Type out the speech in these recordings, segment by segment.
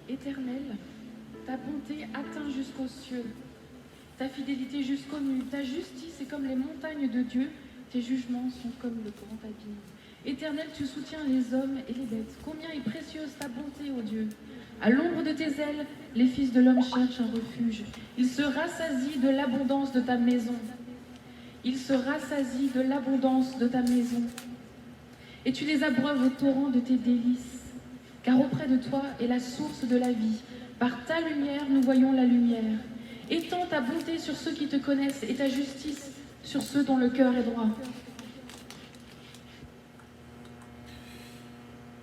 Éternel, ta bonté atteint jusqu'aux cieux, ta fidélité jusqu'aux nues, ta justice est comme les montagnes de Dieu, tes jugements sont comme le grand abîme. Éternel, tu soutiens les hommes et les bêtes. Combien est précieuse ta bonté, ô Dieu. À l'ombre de tes ailes, les fils de l'homme cherchent un refuge. Ils se rassasient de l'abondance de ta maison. Ils se rassasient de l'abondance de ta maison. Et tu les abreuves au torrent de tes délices. Car auprès de toi est la source de la vie. Par ta lumière, nous voyons la lumière. Étends ta bonté sur ceux qui te connaissent et ta justice sur ceux dont le cœur est droit.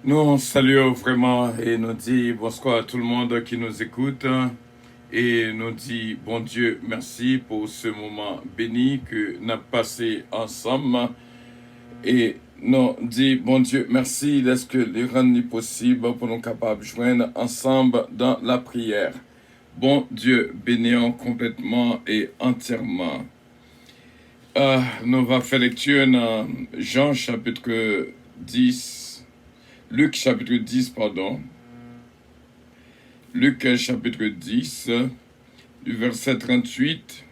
Nous saluons vraiment et nous disons bonsoir à tout le monde qui nous écoute et nous dit bon Dieu merci pour ce moment béni que nous avons passé ensemble et nous dit bon Dieu merci de ce que les rendre possible pour nous capables de joindre ensemble dans la prière. Bon Dieu bénissons complètement et entièrement. Nous allons faire lecture dans Jean chapitre 10. Luc chapitre 10, pardon. Luc chapitre 10, du verset 38,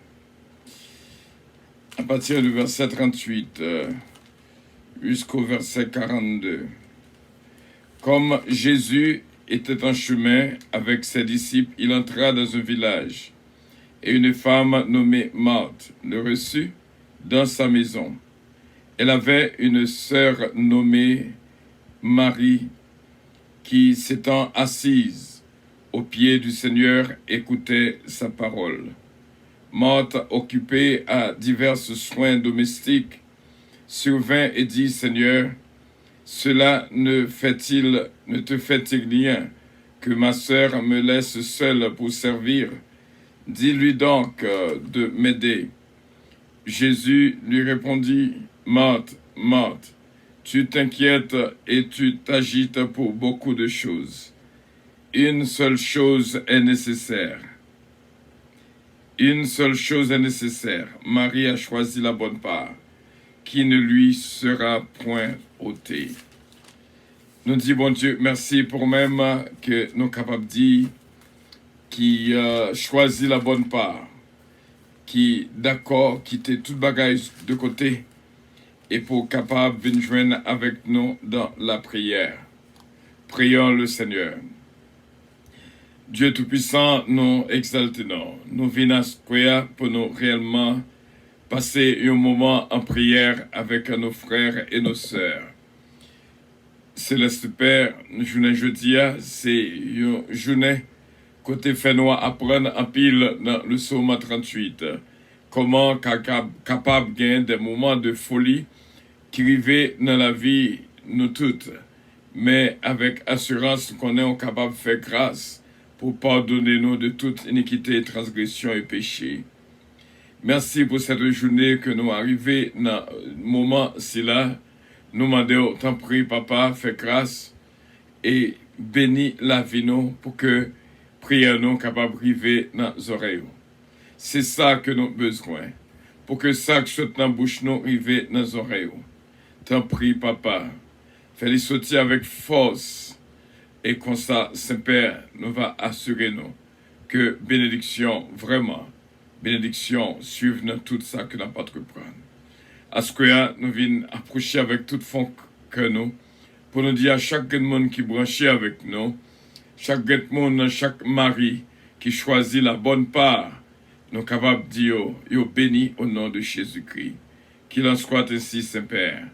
à partir du verset 38 jusqu'au verset 42. Comme Jésus était en chemin avec ses disciples, il entra dans un village, et une femme nommée Marthe le reçut dans sa maison. Elle avait une sœur nommée Marie, qui s'étant assise aux pieds du Seigneur, écoutait sa parole. Marthe, occupée à divers soins domestiques, survint et dit, Seigneur, cela ne te fait-il rien que ma sœur me laisse seule pour servir? Dis-lui donc de m'aider. Jésus lui répondit, Marthe, Marthe, tu t'inquiètes et tu t'agites pour beaucoup de choses. Une seule chose est nécessaire. Une seule chose est nécessaire. Marie a choisi la bonne part, qui ne lui sera point ôtée. Nous disons, bon Dieu, merci pour même que nous sommes capables de dire qui choisit la bonne part, qui d'accord, quitter tout bagage de côté, et pour capable de joindre avec nous dans la prière. Prions le Seigneur. Dieu Tout-Puissant, nous exaltons. Nous venons pour nous réellement passer un moment en prière avec nos frères et nos sœurs. Céleste Père, journée jeudi, c'est une journée côté fait nous apprendre en pile dans le psaume 38. Comment capable de gagner des moments de folie qui arrivent dans la vie, nous toutes, mais avec assurance qu'on est capable de faire grâce pour pardonner nous de toute iniquité, transgression et péché. Merci pour cette journée que nous arrivons dans le moment-ci là. Nous demandons, t'en prie, Papa, fais grâce et bénis la vie nous pour que prière nous capable d'arriver dans nos oreilles. C'est ça que nous avons besoin. Pour que ça qui saute dans la bouche nous arrive dans nos oreilles. T'en prie, Papa, fais-les sortir avec force. Et comme ça, Saint-Père, nous va assurer nous que bénédiction, vraiment, bénédiction, suive dans tout ça que nous n'avons pas de reprendre. À ce que nous venons approcher avec tout fond que nous, pour nous dire à chaque monde qui est branché avec nous, chaque monde, chaque mari qui choisit la bonne part, nous sommes capables de dire, yo béni au nom de Jésus-Christ. Qu'il en soit ainsi, Saint-Père.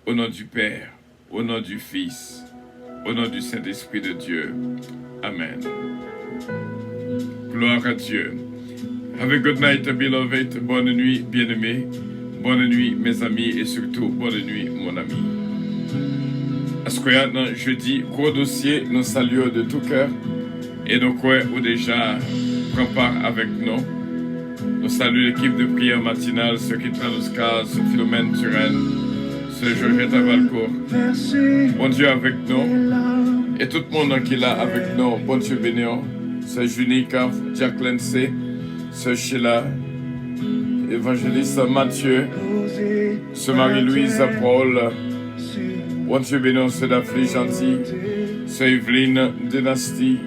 Au nom du Père, au nom du Fils, au nom du Saint-Esprit de Dieu. Amen. Gloire à Dieu. Have a good night, beloved. Bonne nuit, bien-aimés. Bonne nuit, mes amis, et surtout, bonne nuit, mon ami. À ce que jeudi, gros dossier, nous saluons de tout cœur. Et nous croyons déjà prend part avec nous. Nous saluons l'équipe de prière matinale, ceux qui traduisent ce Philomène Turenne. C'est Georgette Valcourt. Bon Dieu avec nous. Et tout le monde qui est là avec nous. Bon Dieu bénéant. C'est Junica, Jacqueline C. C'est Sheila. Évangéliste Mathieu. C'est Marie-Louise Paul. Bon Dieu bénéant, c'est Daphné Gentil. C'est Evelyne Dynastie.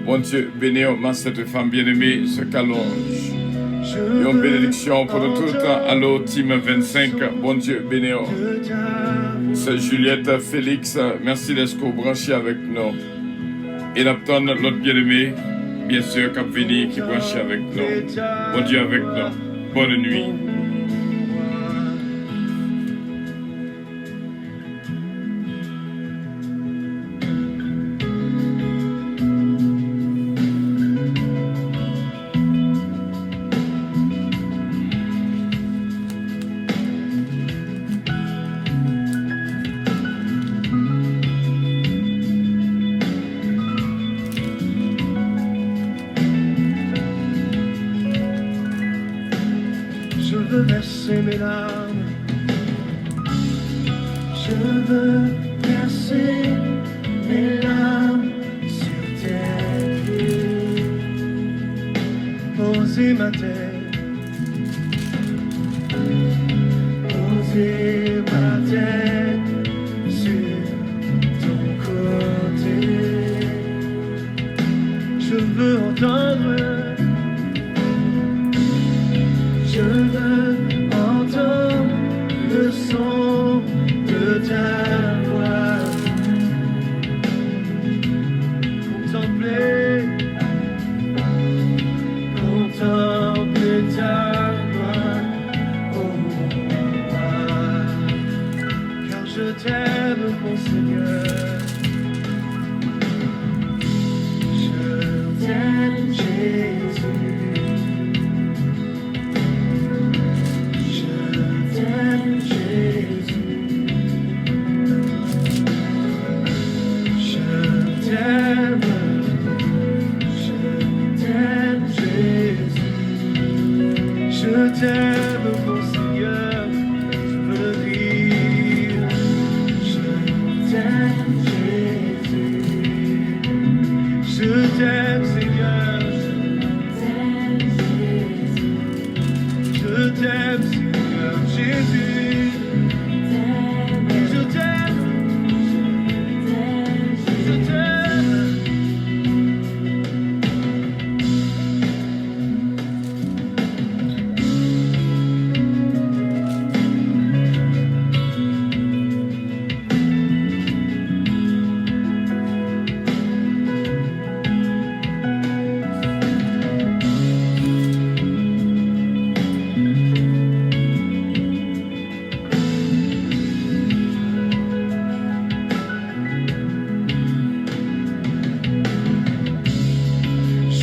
Bon Dieu bénéant, ma cette femme bien-aimée, c'est Calonge. Et une bénédiction pour nous tous. Allô, Team 25. Bon Dieu, bénéo. C'est Juliette, Félix. Merci d'être branché avec nous. Et l'attend l'autre bien-aimé, bien sûr, Cap Vini, qui est branché avec nous. Bon Dieu avec nous. Bonne nuit. Je veux verser mes larmes, je veux verser mes larmes sur tes pieds, poser ma tête, poser ma tête sur ton côté. Je veux entendre. Je veux entendre le son de ta voix, contempler ta gloire, oh moi, car je t'aime mon Seigneur, je t'aime Jésus. Je t'aime mon Seigneur, je veux le dire. Je t'aime Jésus. Je t'aime Seigneur. Je t'aime Seigneur Jésus. Je t'aime. Je t'aime.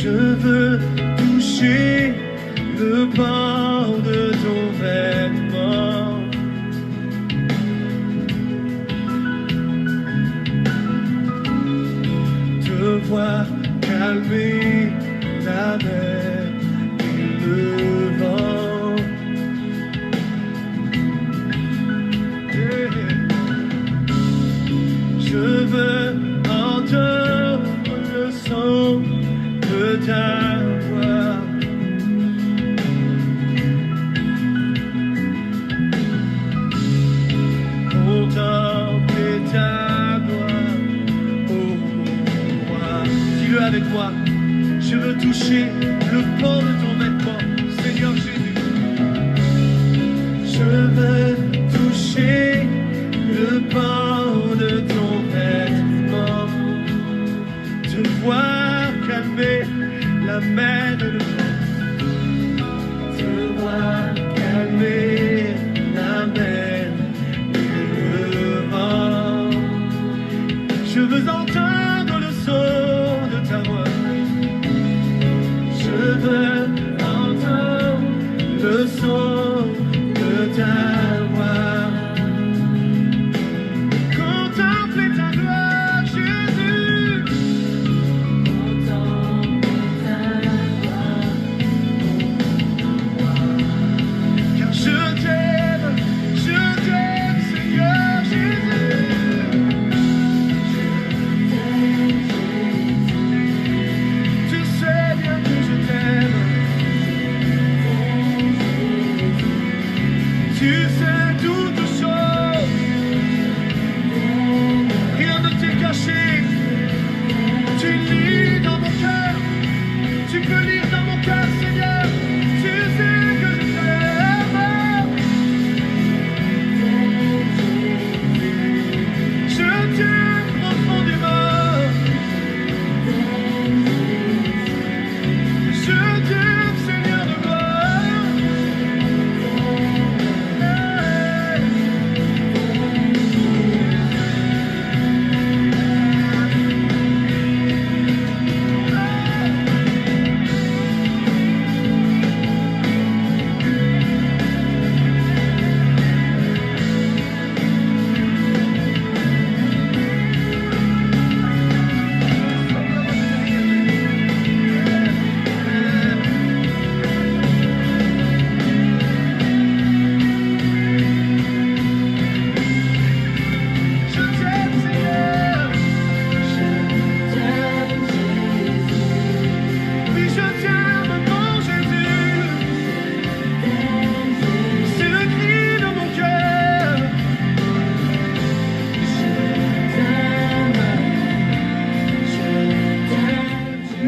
Je veux toucher le bord de ton vêtement. Te voir calmer la mer et le vent. Je veux entendre le son de ta voix, contempler ta gloire, oh moi. Dis-le avec moi, je veux toucher le pan de ton vêtement, Seigneur Jésus. Je veux toucher le pan de ton vêtement, te voir calmer la mer et le vent, te voir calmer la mer et le vent. Je veux entendre le son de ta voix, je veux entendre le son de ta voix, contempler ta gloire, Jésus. Car je t'aime, Seigneur Jésus. Je t'aime.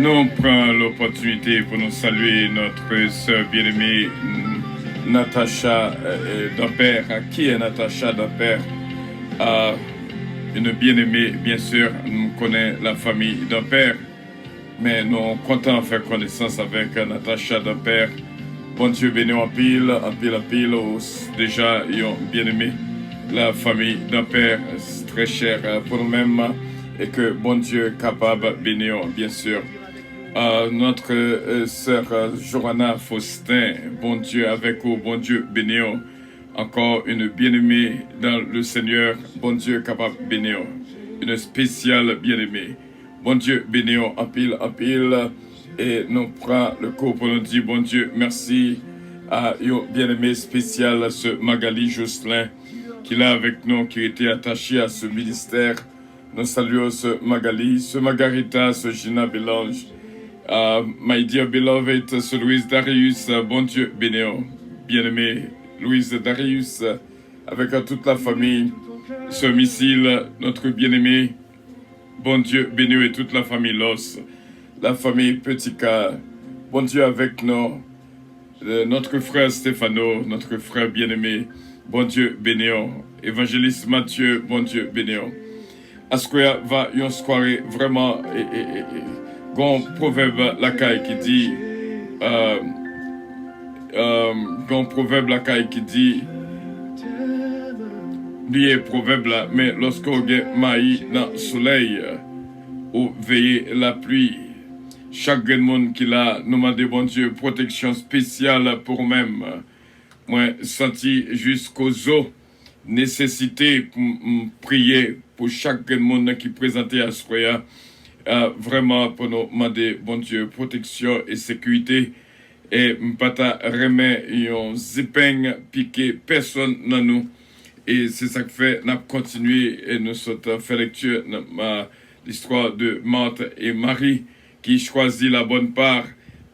Nous prenons l'opportunité pour nous saluer notre sœur bien-aimée Natacha Dampère. Qui est Natacha Dampère? Une bien-aimée, bien sûr, nous connaissons la famille Dampère, mais nous sommes contents de faire connaissance avec Natacha Dampère. Bon Dieu béni en pile, déjà, ils ont bien aimé la famille Dampère, très cher pour nous-mêmes, et que bon Dieu est capable de bénir, bien sûr. Notre sœur Johanna Faustin, bon Dieu avec vous, bon Dieu bénir. Encore une bien-aimée dans le Seigneur, bon Dieu capable de bénir. Une spéciale bien-aimée. Bon Dieu bénir en pile, et nous prenons le coup pour nous dire, bon Dieu, merci à une bien-aimée spéciale, ce Magali Jocelyn, qui est là avec nous, qui était attaché à ce ministère. Nous saluons ce Magali, ce Margarita, ce Gina Belange. My dear beloved, ce Louise Darius, bon Dieu bénir, bien-aimé Louise Darius, avec toute la famille, ce missile, notre bien-aimé, bon Dieu bénir et toute la famille Los, la famille Petica, bon Dieu avec nous, notre frère Stéphano, notre frère bien-aimé, bon Dieu bénir, évangéliste Mathieu, bon Dieu bénir. Asquia va une soirée vraiment, gon proverbe la caille qui dit, gon proverbe la caille qui dit, lié proverbe là, mais lorsqu'on a maï dans le soleil, ou veiller la pluie, chaque monde qui l'a demandé, bon Dieu, protection spéciale pour même. Moi, senti jusqu'aux os, nécessité pour prier pour chaque monde qui présentait à Soya, vraiment pour nous demander, bon Dieu, protection et sécurité. Et m'pata remet yon zipeng piqué personne dans nous. Et c'est ça que fait, n'a continué et nous sommes fait lecture l'histoire de Marthe et Marie qui choisit la bonne part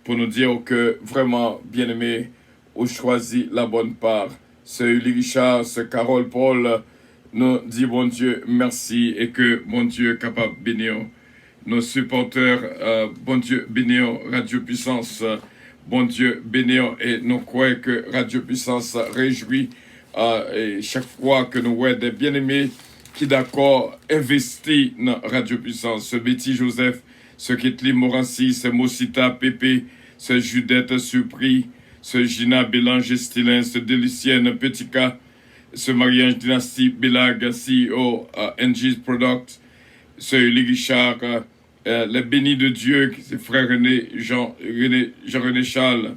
pour nous dire que vraiment, bien aimé, on choisit la bonne part. Ce Uli Richard, ce Carole Paul, nous dit bon Dieu merci et que bon Dieu est capable de bénir nos supporters, bon Dieu bénir Radio Puissance, bon Dieu bénir et nous croyons que Radio Puissance réjouit et chaque fois que nous voyons des bien-aimés qui d'accord investis dans Radio Puissance, ce Betty Joseph, ce Ketli Morancy, ce Mosita Pépé, ce Judette Surpris, ce Gina Bélange Estilin, ce Délicienne Petica, ce Marie-Ange Dynastie Bélag, CEO NG's Product, ce Uli Richard, les bénis de Dieu, c'est frère Jean-René Charles,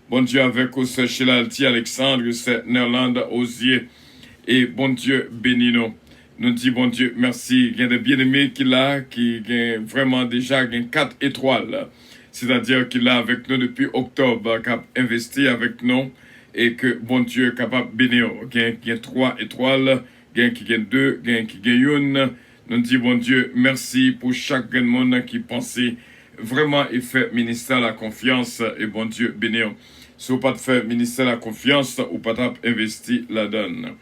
bon Dieu avec vous, ce Sheila Alti Alexandre, c'est Néerlande Osier, et bon Dieu bénis nous. Nous dit bon Dieu merci. Il y a des bien-aimés qui l'a, qui ont vraiment déjà 4 étoiles. C'est-à-dire qu'il est avec nous depuis octobre, qui a investi avec nous et que bon Dieu est capable de bénir. Il y a 3 étoiles, il y a qui gagne 2, il y a qui gagne 1. Nous dit bon Dieu merci pour chaque monde qui pensait vraiment et fait ministère la confiance et bon Dieu bénir. Si vous pas de faire ministère la confiance ou pas investi la donne.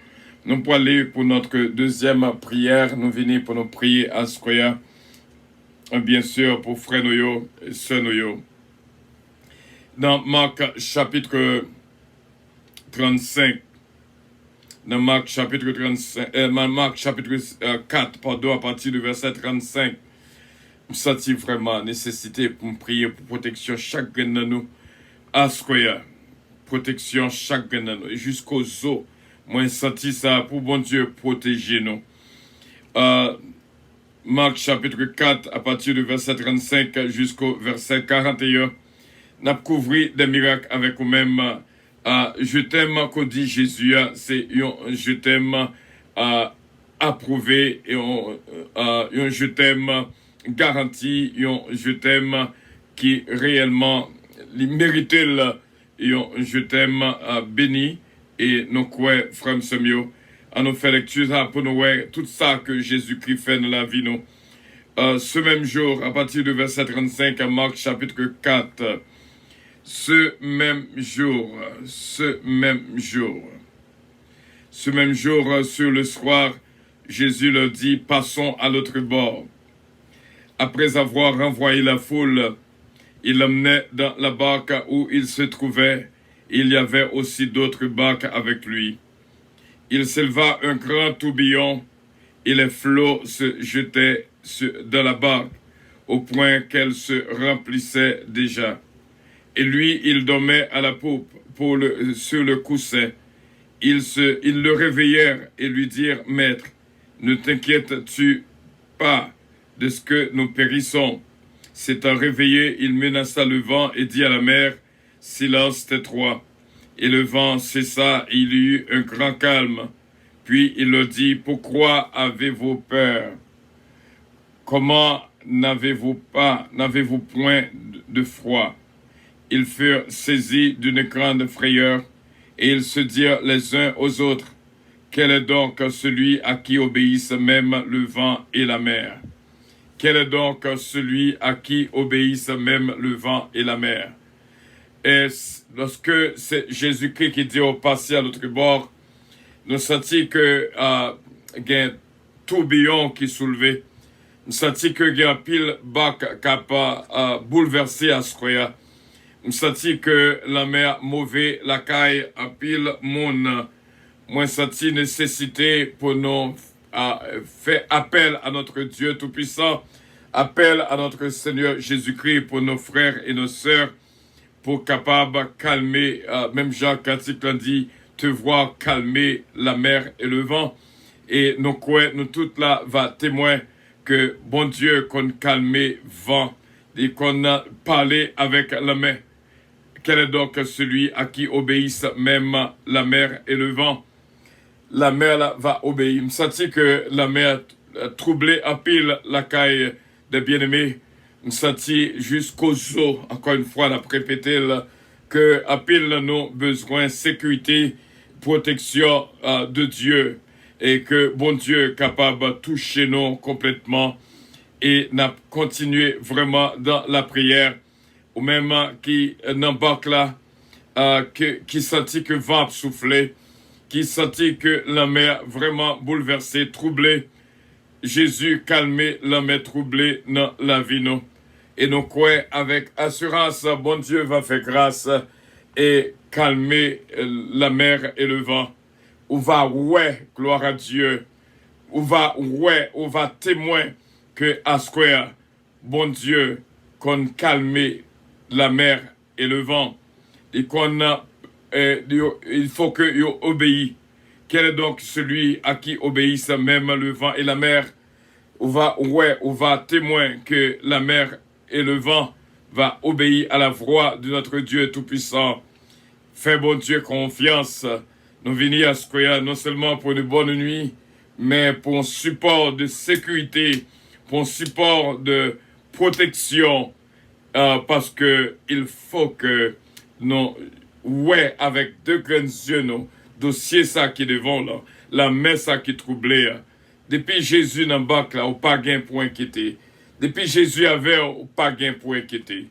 Nous pour aller pour notre deuxième prière, nous venons pour nous prier à Skoya, bien sûr pour frère Noyo et sœur Noyo. Dans Marc chapitre 35, dans Marc chapitre 4, pardon, à partir du verset 35, je sens vraiment nécessité pour me prier pour protection chacun de nous à Skoya, protection chacun de nous jusqu'aux os. Moi, senti ça pour bon Dieu protéger nous. Marc chapitre 4, à partir du verset 35 jusqu'au verset 41, n'a couvert des miracles avec vous-même. Je t'aime, qu'on dit Jésus, c'est un je t'aime approuvé, et un je t'aime garanti, un je t'aime qui réellement mérite, un je t'aime béni. Et nous croyons, frère Semio, à nous faire lecture pour nous voir tout ça que Jésus-Christ fait dans la vie. Nous. Ce même jour, à partir du verset 35 à Marc chapitre 4, ce même jour, sur le soir, Jésus leur dit, passons à l'autre bord. Après avoir renvoyé la foule, Il l'emmenait dans la barque où il se trouvait. Il y avait aussi d'autres barques avec lui. Il s'éleva un grand tourbillon et les flots se jetaient dans la barque au point qu'elle se remplissait déjà. Et lui, il dormait à la poupe sur le coussin. Ils le réveillèrent et lui dirent, « Maître, ne t'inquiètes-tu pas de ce que nous périssons ?» S'étant réveillé, il menaça le vent et dit à la mer, « Silence, tais-toi. » Et le vent cessa et il y eut un grand calme. Puis il leur dit, « Pourquoi avez-vous peur? Comment n'avez-vous point de froid? » Ils furent saisis d'une grande frayeur, et ils se dirent les uns aux autres, « Quel est donc celui à qui obéissent même le vent et la mer? Quel est donc celui à qui obéissent même le vent et la mer? » Et lorsque c'est Jésus-Christ qui dit au passé à l'autre bord, nous sentons que y a un tourbillon qui soulevait. Nous sentons que y a un pile bac qui a bouleversé Ascoya. Nous sentons que la mer mauvais la caille a pile monde. Moi senti nécessité pour nous faire appel à notre Dieu Tout-Puissant, appel à notre Seigneur Jésus-Christ pour nos frères et nos sœurs, pour capable calmer, même Jean Cantique l'a dit, te voir calmer la mer et le vent. Et nous toutes là va témoin que bon Dieu qu'on calme vent et qu'on a parlé avec la mer. Quel est donc celui à qui obéissent même la mer et le vent? La mer là, va obéir. Je me sens que la mer troublée en pile la caille des bien-aimés. Je me sens jusqu'aux os, encore une fois, la répété que en pile nos besoins, sécurité, protection de Dieu. Et que bon Dieu est capable de toucher nous complètement et n'a continué vraiment dans la prière. Ou même qui n'embarque là, qui sentit que vent soufflait, qui sentit que la mer vraiment bouleversée, troublée. Jésus calmait la mer troublée dans la vie nous. Et nous croyons avec assurance, bon Dieu va faire grâce et calmer la mer et le vent. On va gloire à Dieu. On va témoin que à Square, bon Dieu, qu'on calme la mer et le vent. Et qu'on il faut que yo obéisse. Quel est donc celui à qui obéissent même le vent et la mer? On va témoin que la mer et le vent va obéir à la voix de notre Dieu Tout-Puissant. Fais bon Dieu confiance. Nous venons à Square non seulement pour une bonne nuit, mais pour un support de sécurité, pour un support de protection, parce que il faut que nous, avec deux grands yeux, nos dossiers ça qui devant là, la main ça qui troublait. Depuis Jésus n'a pas là, ou pas gain pour inquiéter. Depuis Jésus avait ou pas gain pour inquiéter.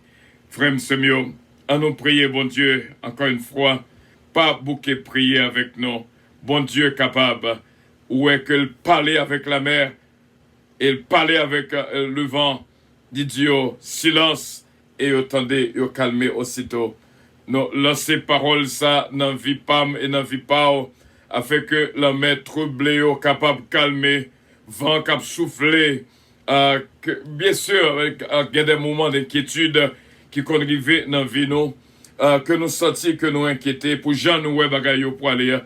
Frère Semio, à nous prier, bon Dieu, encore une fois, pas bouquet prier avec nous. Bon Dieu capable, où est que parler avec la mer, et parler avec le vent, dit Dieu, silence, et attendez, et calmer aussitôt. Nous lancer parole ça, n'en vit pas et n'en vit pas, afin que la mer troublée, capable de calmer, vent cap souffler, bien sûr, il y a des moments d'inquiétude qui qu'on arrive dans la vie, nous, que nous sentions, que nous inquiétés, pour gens nous ouais bagaille pour aller,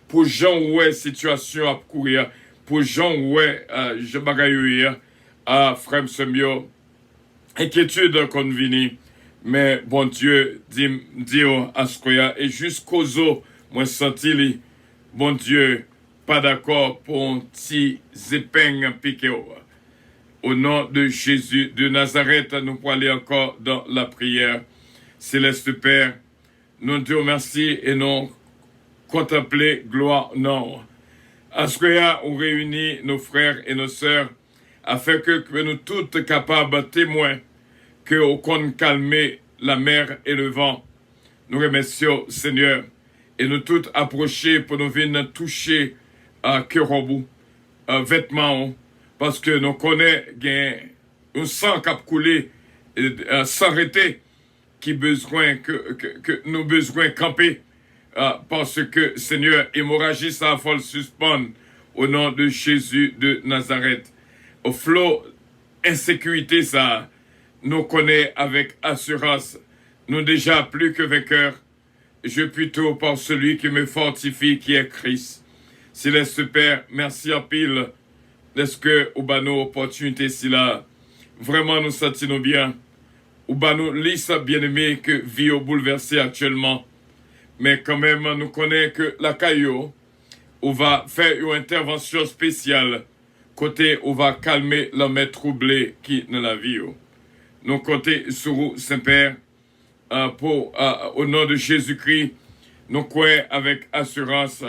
pour gens ouais situation à courir, pour gens ouais je bagaille frère Semio, inquiétude qu'on vini, mais bon Dieu dit à Square et jusqu'aux os, moi senti bon Dieu pas d'accord pour un petit épingle piqué. Au nom de Jésus de Nazareth, nous pouvons aller encore dans la prière. Céleste Père, nous te remercions et nous contempler gloire non. À ce que on réunit nos frères et nos sœurs afin que nous toutes capables témoins que au compte calmer la mer et le vent. Nous remercions Seigneur et nous toutes approcher pour nous venir toucher à Kérobou, vêtements, parce que nous connaissons un sang qui a coulé sans arrêter qui besoin que nous besoin camper parce que Seigneur hémorragie ça faut le suspendre au nom de Jésus de Nazareth. Au flot insécurité ça nous connaît avec assurance, nous déjà plus que vainqueurs. Je plutôt par celui qui me fortifie, qui est Christ. Céleste Père, merci en pile. Est-ce que ou ba nos opportunités si là vraiment nous sentons bien, ou ba nous lisse bien-aimé que vie au bouleversé actuellement, mais quand même nous connaissons que la caillou on va faire une intervention spéciale côté on va calmer l'homme troublé qui dans la vie. Nous côté sur Saint-Père pour au nom de Jésus-Christ, nous croyons avec assurance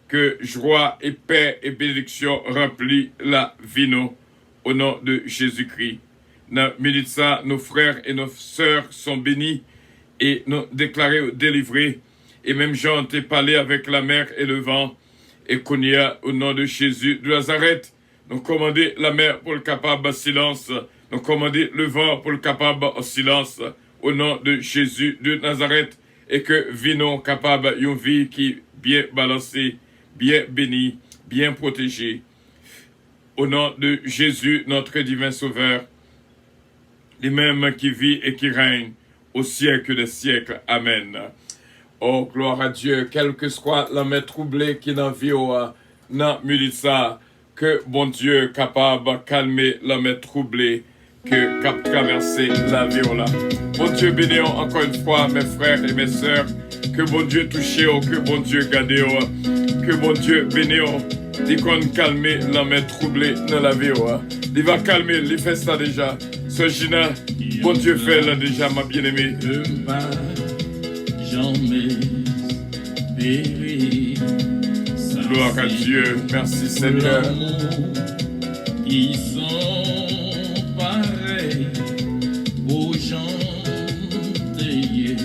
que joie et paix et bénédiction remplissent la vie nous, au nom de Jésus-Christ. Dans minute ça, nos frères et nos sœurs sont bénis et nous déclarés délivrés. Et même Jean t'a parlé avec la mer et le vent. Et qu'on y a au nom de Jésus de Nazareth, nous commander la mer pour le capable en silence. Nous commander le vent pour le capable en silence. Au nom de Jésus de Nazareth. Et que vînons capable une vie qui bien balancée, bien bénie, bien protégée. Au nom de Jésus, notre divin Sauveur, les mêmes qui vit et qui règne au siècle des siècles. Amen. Oh, gloire à Dieu, quel que soit l'homme troublé qui n'en vit non, ça, que bon Dieu capable de calmer l'homme troublé que cap traverser la vie là. Bon Dieu bénis encore une fois mes frères et mes sœurs, que bon Dieu touche, que bon Dieu garde, que bon Dieu bénis, dit qu'on calmer l'homme troublé dans la vie. Il va calmer, il fait ça déjà. Ce Gina, bon Dieu fait là déjà ma bien-aimée. Gloire à Dieu, merci Seigneur. Ils sont pareils aux gens taillés,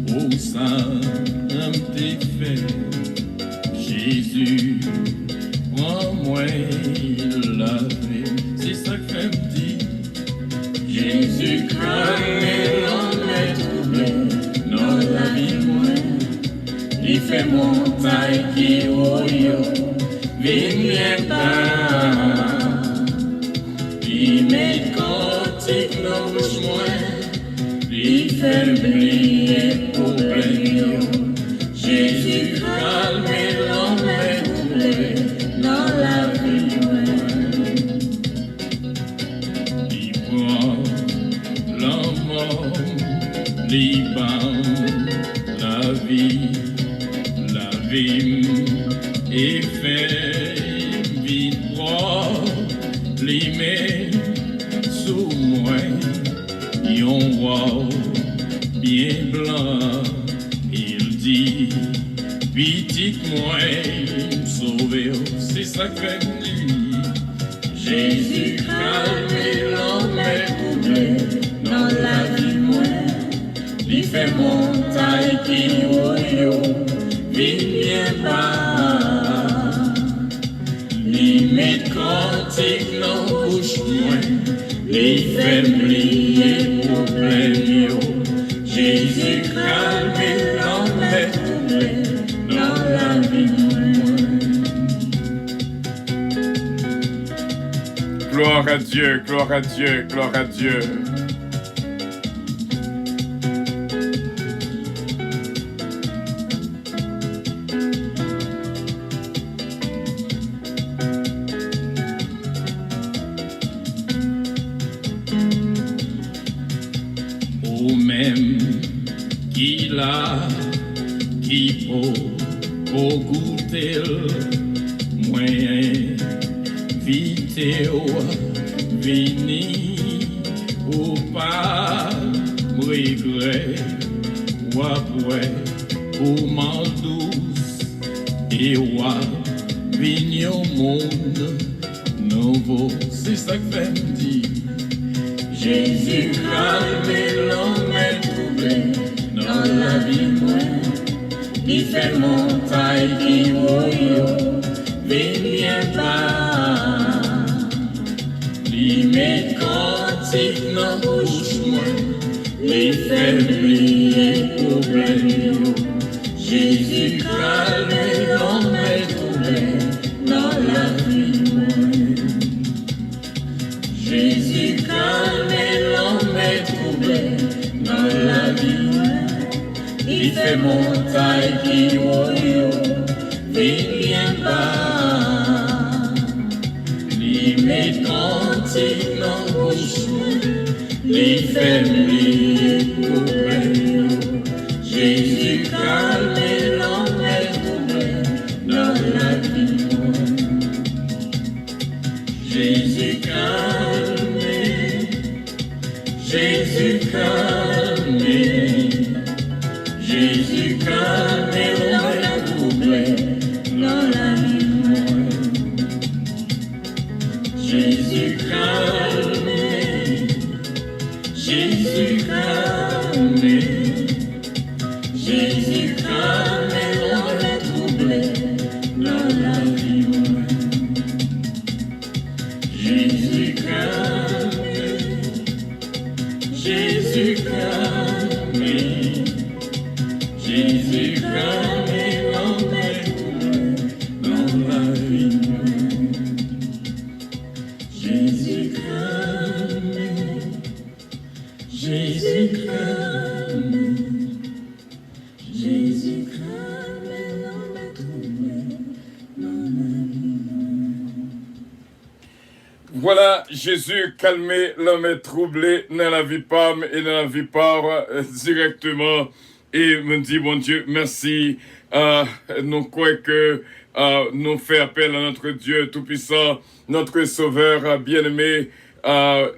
au sein t'es fait. Jésus, prends-moi la vie. C'est ça que fait me dire. Jésus, calme l'homme troublé dans la vie moi. Il fait montagne qui oyo, vigne pas. Il met cantique dans bouche moi. Il fait oublier problème. Jésus calme l'homme troublé dans la vie moi. Il prend l'homme, il bat la vie. Et fait vite droit, les met sous moi, yon voit bien blanc, il dit, petit moi, sauver, c'est ça que fait nuit. Jésus calme l'homme troublé dans la vie moi, il fait montagne qui oyo. Viens pas, il met cantique dans bouche moi, il fait oublier problème. Jésus calme l'homme troublé dans la vie moi. Gloire à Dieu, gloire à Dieu, gloire à Dieu. Pour goûter moyen vidéo vini ou pas regret ou après ou mal douce et ou vini au monde nouveau, c'est ça que fait me dire. Jésus calme l'homme troublé dans la vie moi. Il fait montagne qui oyo, viens pas. Il met cantique dans bouche moi, les faibles problèmes. Jésus calme l'homme troublé dans la vie. Jésus calme l'homme troublé dans la vie. Il fait montagne qui vient bas. Il met cantique dans bouche, les faibles problèmes. Jésus calme l'homme troublé dans la vie. Jésus calme, Jésus calme, Jésus calme l'homme troublé dans la vie. Jésus calme, Jésus calme, Jésus calme l'homme troublé dans la vie. Jésus calme, Jésus calme, Jésus calme l'homme troublé dans la vie. Jésus calme, Jésus calme, Jésus calme l'homme troublé dans la vie. Voilà, Jésus calmé l'homme troublé dans la vie Pam et dans la vie par directement. Et me dit, bon Dieu, merci. Nous croyons que nous fait appel à notre Dieu Tout-Puissant, notre Sauveur bien-aimé,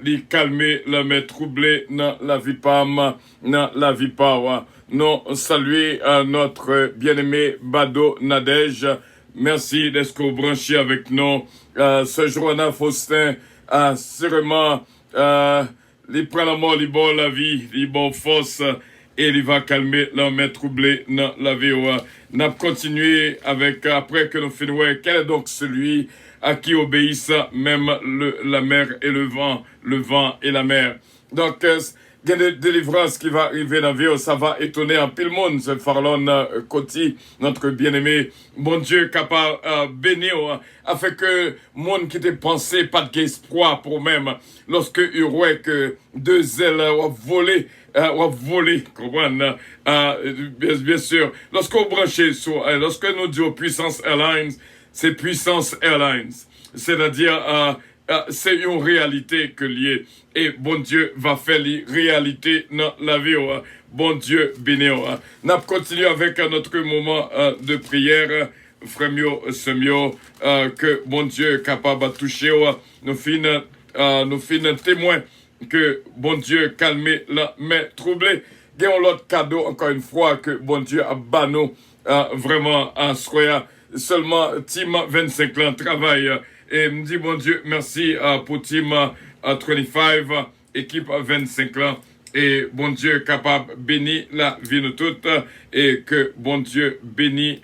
lui calmer l'homme troublé dans la vie Pam, dans la vie par. Nous saluons notre bien-aimé Bado Nadège. Merci d'être branché avec nous. Ce jour-là, Faustin, sûrement, il prend la mort, il bon la vie, il bon force, et il va calmer l'homme troublé dans la vie. Nous avons continué avec, après que nous finissons, quel est donc celui à qui obéissent même la mer et le vent et la mer. Donc, il y a des délivrances qui va arriver dans la vie, ça va étonner un pile monde, ce Farlon Coty, notre bien-aimé. Bon Dieu, capable bénir, afin que monde qui te pensé pas d'espoir pour même, lorsque il voit que deux ailes ont volé, comprendre, bien sûr. Lorsqu'on branche sur, lorsque nous disons Puissance Airlines, c'est Puissance Airlines. C'est-à-dire, c'est une réalité que lié. Et bon Dieu va faire les réalités dans la vie. Bon Dieu béni. Nous continuons avec notre moment de prière. Frère Semio, que bon Dieu est capable de toucher. Nous finissons témoin que bon Dieu calme la main troublée. Gagnons l'autre cadeau, encore une fois, que bon Dieu a banni vraiment en soya. Seulement, Team 25 ans travaille. Et me dit, bon Dieu, merci pour Team 25, équipe 25 ans. Et bon Dieu capable bénir la vie de toutes. Et que bon Dieu bénit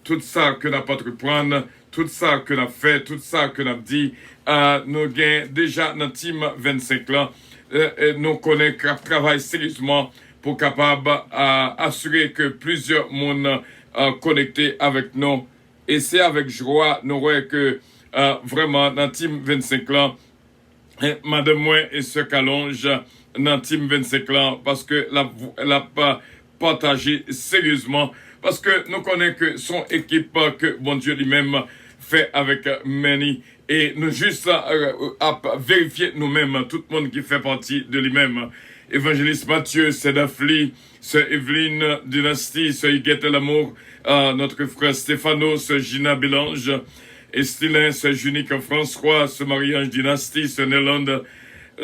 tout ça que nous pas reprendre, tout ça que nous fait, tout ça que nous dit. Nous gagnons déjà dans Team 25 ans. Nous connaissons qu'on travaille sérieusement pour capable assurer que plusieurs monde connectés avec nous. Et c'est avec joie, nous voyons que vraiment, dans Team 25 ans, Madame moi et ce qu'allonge dans Team 25 ans, parce que elle a pas partagé sérieusement, parce que nous connaissons que son équipe, que bon Dieu lui-même fait avec Manny, et nous juste à vérifier nous-mêmes, tout le monde qui fait partie de lui-même. Évangéliste Mathieu, Sedafli, Sœur Evelyne Dynastie, Sœur Huguette Lamour, notre frère Stéphano, Sœur Gina Bélange, Estilin, Sœur Junique François, Sœur Marie-Ange Dynastie, Sœur Nélande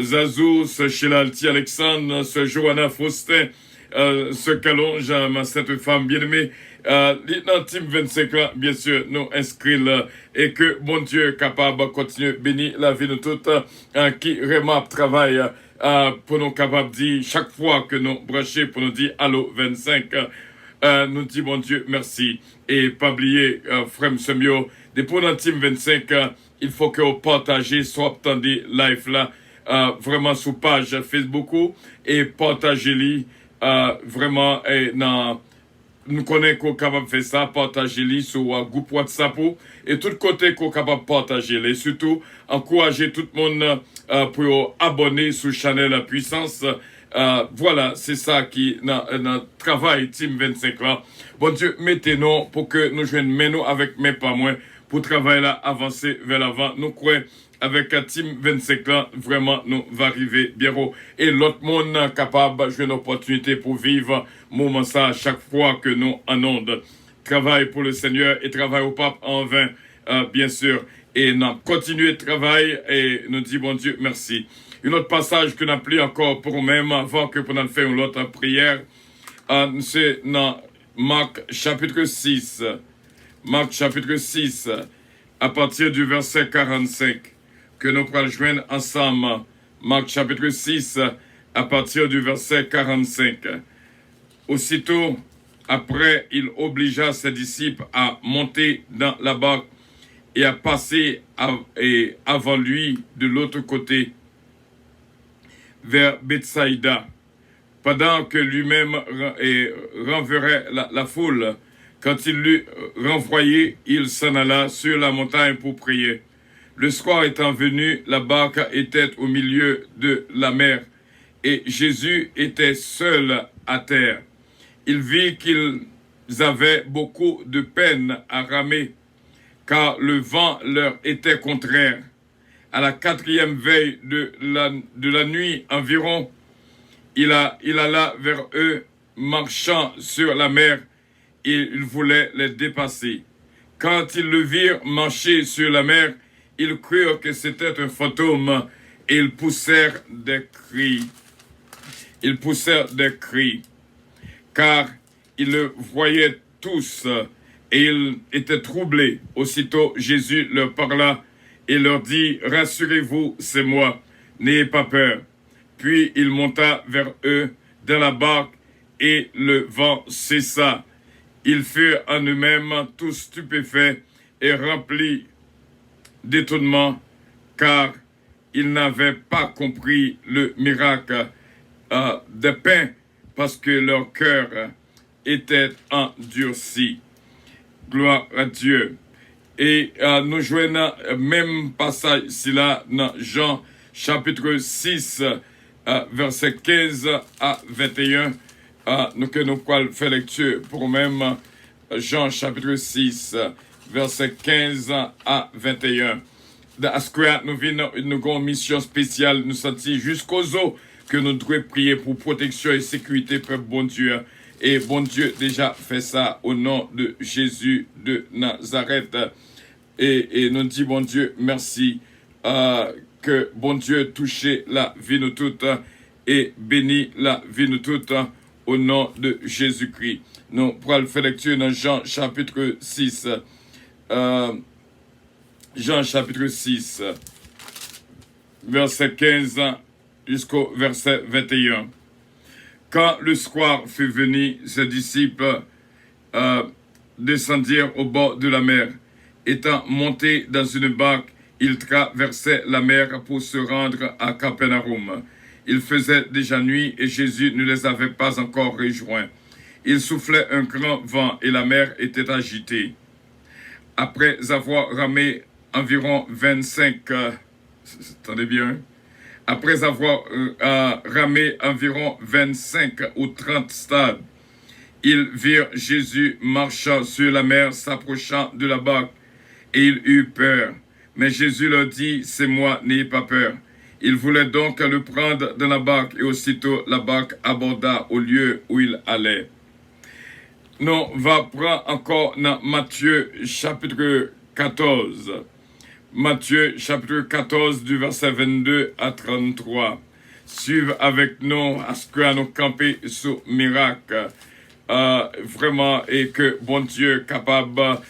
Zazou, Sœur Sheila Alti Alexandre, Sœur Johanna Faustin, Sœur Calonge, ma sainte femme bien-aimée, dans Team 25 ans, bien sûr, nous inscrire et que bon Dieu est capable de continuer bénir la vie de toutes qui vraiment travaille pour nous capables de dire chaque fois que nous branchons pour nous dire allô 25, nous dit bon Dieu merci et pas oublier frère Semio, depuis dans Team 25, il faut que vous partagez soit entendu live là vraiment sur page Facebook et partagez-les vraiment nous connaissons qu'on est capable de faire ça, partager-les sur groupe WhatsApp et tout côté qu'on est capable de partager les. Surtout, encourager tout le monde pour abonner sur la chaîne La Puissance. Voilà, c'est ça qui notre travail Team 25 là. Bon Dieu, mettez-nous pour que nous joignions avec mes pas moins pour travailler là, avancer vers l'avant. Nous croyons avec Team 25 là, vraiment, nous va arriver bien haut. Et l'autre monde capable de jouer une opportunité pour vivre moment ça à chaque fois que nous en onde. Travail pour le Seigneur et travail au pape en vain, bien sûr. Et nous continuons de travailler et nous dit bon Dieu, merci. Un autre passage que nous appelons encore pour nous-mêmes avant que nous fassions une autre prière, c'est dans Marc chapitre 6. Marc chapitre 6, à partir du verset 45, que nous pourrons joindre ensemble. Marc chapitre 6, à partir du verset 45. Aussitôt, après, il obligea ses disciples à monter dans la barque et à passer avant lui de l'autre côté, vers Bethsaïda, pendant que lui-même renverrait la foule. Quand il l'eut renvoyé, il s'en alla sur la montagne pour prier. Le soir étant venu, la barque était au milieu de la mer, et Jésus était seul à terre. Il vit qu'ils avaient beaucoup de peine à ramer, car le vent leur était contraire. À la 4e veille de la nuit environ, il alla vers eux, marchant sur la mer, et il voulait les dépasser. Quand ils le virent marcher sur la mer, ils crurent que c'était un fantôme, et ils poussèrent des cris. Ils poussèrent des cris, car ils le voyaient tous, et ils étaient troublés. Aussitôt, Jésus leur parla, et leur dit, « Rassurez-vous, c'est moi, n'ayez pas peur. » Puis il monta vers eux dans la barque, et le vent cessa. Ils furent en eux-mêmes tous stupéfaits et remplis d'étonnement, car ils n'avaient pas compris le miracle des pains, parce que leur cœur était endurci. Gloire à Dieu. Et nous joignons même passage ici là dans Jean chapitre 6, verset 15 à 21. Que nous pouvons faire lecture pour même Jean chapitre 6, verset 15 à 21. Dans ce nous venons une mission spéciale, nous sentis jusqu'aux os que nous devons prier pour protection et sécurité, peuple bon Dieu. Et bon Dieu déjà fait ça au nom de Jésus de Nazareth. Et nous disons, bon Dieu, merci que bon Dieu touche la vie nous toutes et bénit la vie nous toutes au nom de Jésus-Christ. Nous pourrons faire lecture dans Jean chapitre 6. Jean chapitre 6, verset 15 jusqu'au verset 21. Quand le soir fut venu, ses disciples descendirent au bord de la mer. Étant montés dans une barque, ils traversaient la mer pour se rendre à Capernaum. Il faisait déjà nuit et Jésus ne les avait pas encore rejoints. Il soufflait un grand vent et la mer était agitée. Après avoir ramé environ 25... attendez bien. Après avoir ramé environ 25 ou 30 stades, ils virent Jésus marchant sur la mer, s'approchant de la barque, et ils eurent peur. Mais Jésus leur dit, « C'est moi, n'ayez pas peur. » Ils voulaient donc le prendre dans la barque, et aussitôt la barque aborda au lieu où il allait. Nous va prendre encore dans Matthieu chapitre 14. Matthieu chapitre 14 du verset 22 à 33. Suivez avec nous à ce que nous camper sur miracle. Vraiment, et que bon Dieu capable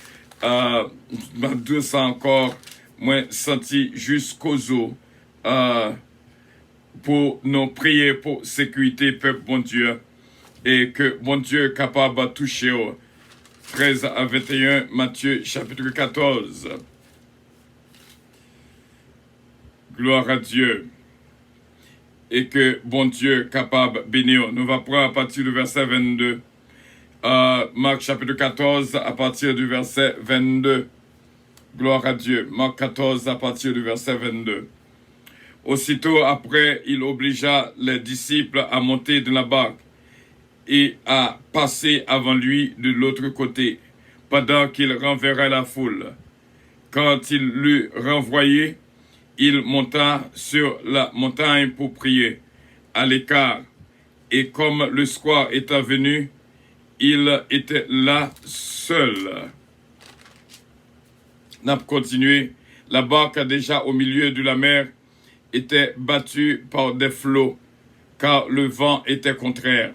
de ça encore, moi senti jusqu'aux os pour nous prier pour sécurité, peuple bon Dieu, et que bon Dieu capable de toucher 13 à 21, Matthieu chapitre 14. Gloire à Dieu. et que bon Dieu capable bénir. Nous va prendre à partir du verset 22. Marc chapitre 14 à partir du verset 22. Gloire à Dieu. Marc 14 à partir du verset 22. Aussitôt après, il obligea les disciples à monter dans la barque et à passer avant lui de l'autre côté, pendant qu'il renverrait la foule. Quand il l'eut renvoyé, il monta sur la montagne pour prier, à l'écart. Et comme le soir était venu, il était là seul. N'a continué. La barque, déjà au milieu de la mer, était battue par des flots, car le vent était contraire.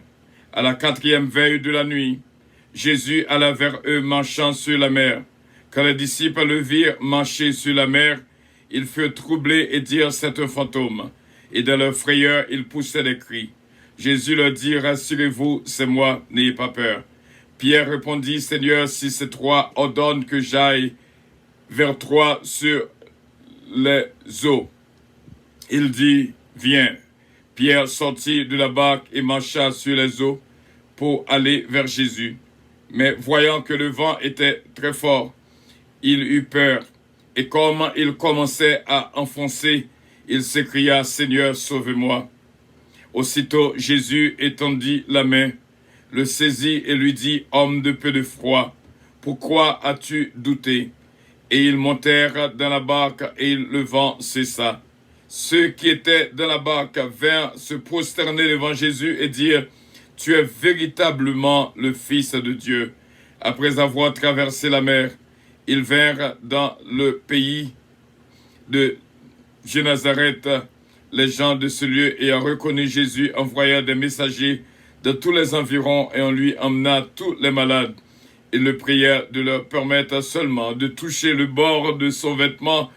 À la 4e veille de la nuit, Jésus alla vers eux marchant sur la mer. Quand les disciples le virent marcher sur la mer, ils furent troublés et dirent: c'est un fantôme. Et dans leur frayeur, ils poussaient des cris. Jésus leur dit: rassurez-vous, c'est moi, n'ayez pas peur. Pierre répondit: Seigneur, si c'est toi, ordonne que j'aille vers toi sur les eaux. Il dit: viens. Pierre sortit de la barque et marcha sur les eaux pour aller vers Jésus. Mais voyant que le vent était très fort, il eut peur. Et comme il commençait à enfoncer, il s'écria: Seigneur, sauve-moi. Aussitôt Jésus étendit la main, le saisit et lui dit: homme de peu de foi, pourquoi as-tu douté? Et ils montèrent dans la barque et le vent cessa. Ceux qui étaient dans la barque vinrent se prosterner devant Jésus et dire: tu es véritablement le Fils de Dieu. Après avoir traversé la mer, ils vinrent dans le pays de Génazareth. Les gens de ce lieu ayant reconnu Jésus envoyèrent des messagers de tous les environs et on lui emmena tous les malades. Ils le prièrent de leur permettre seulement de toucher le bord de son vêtement,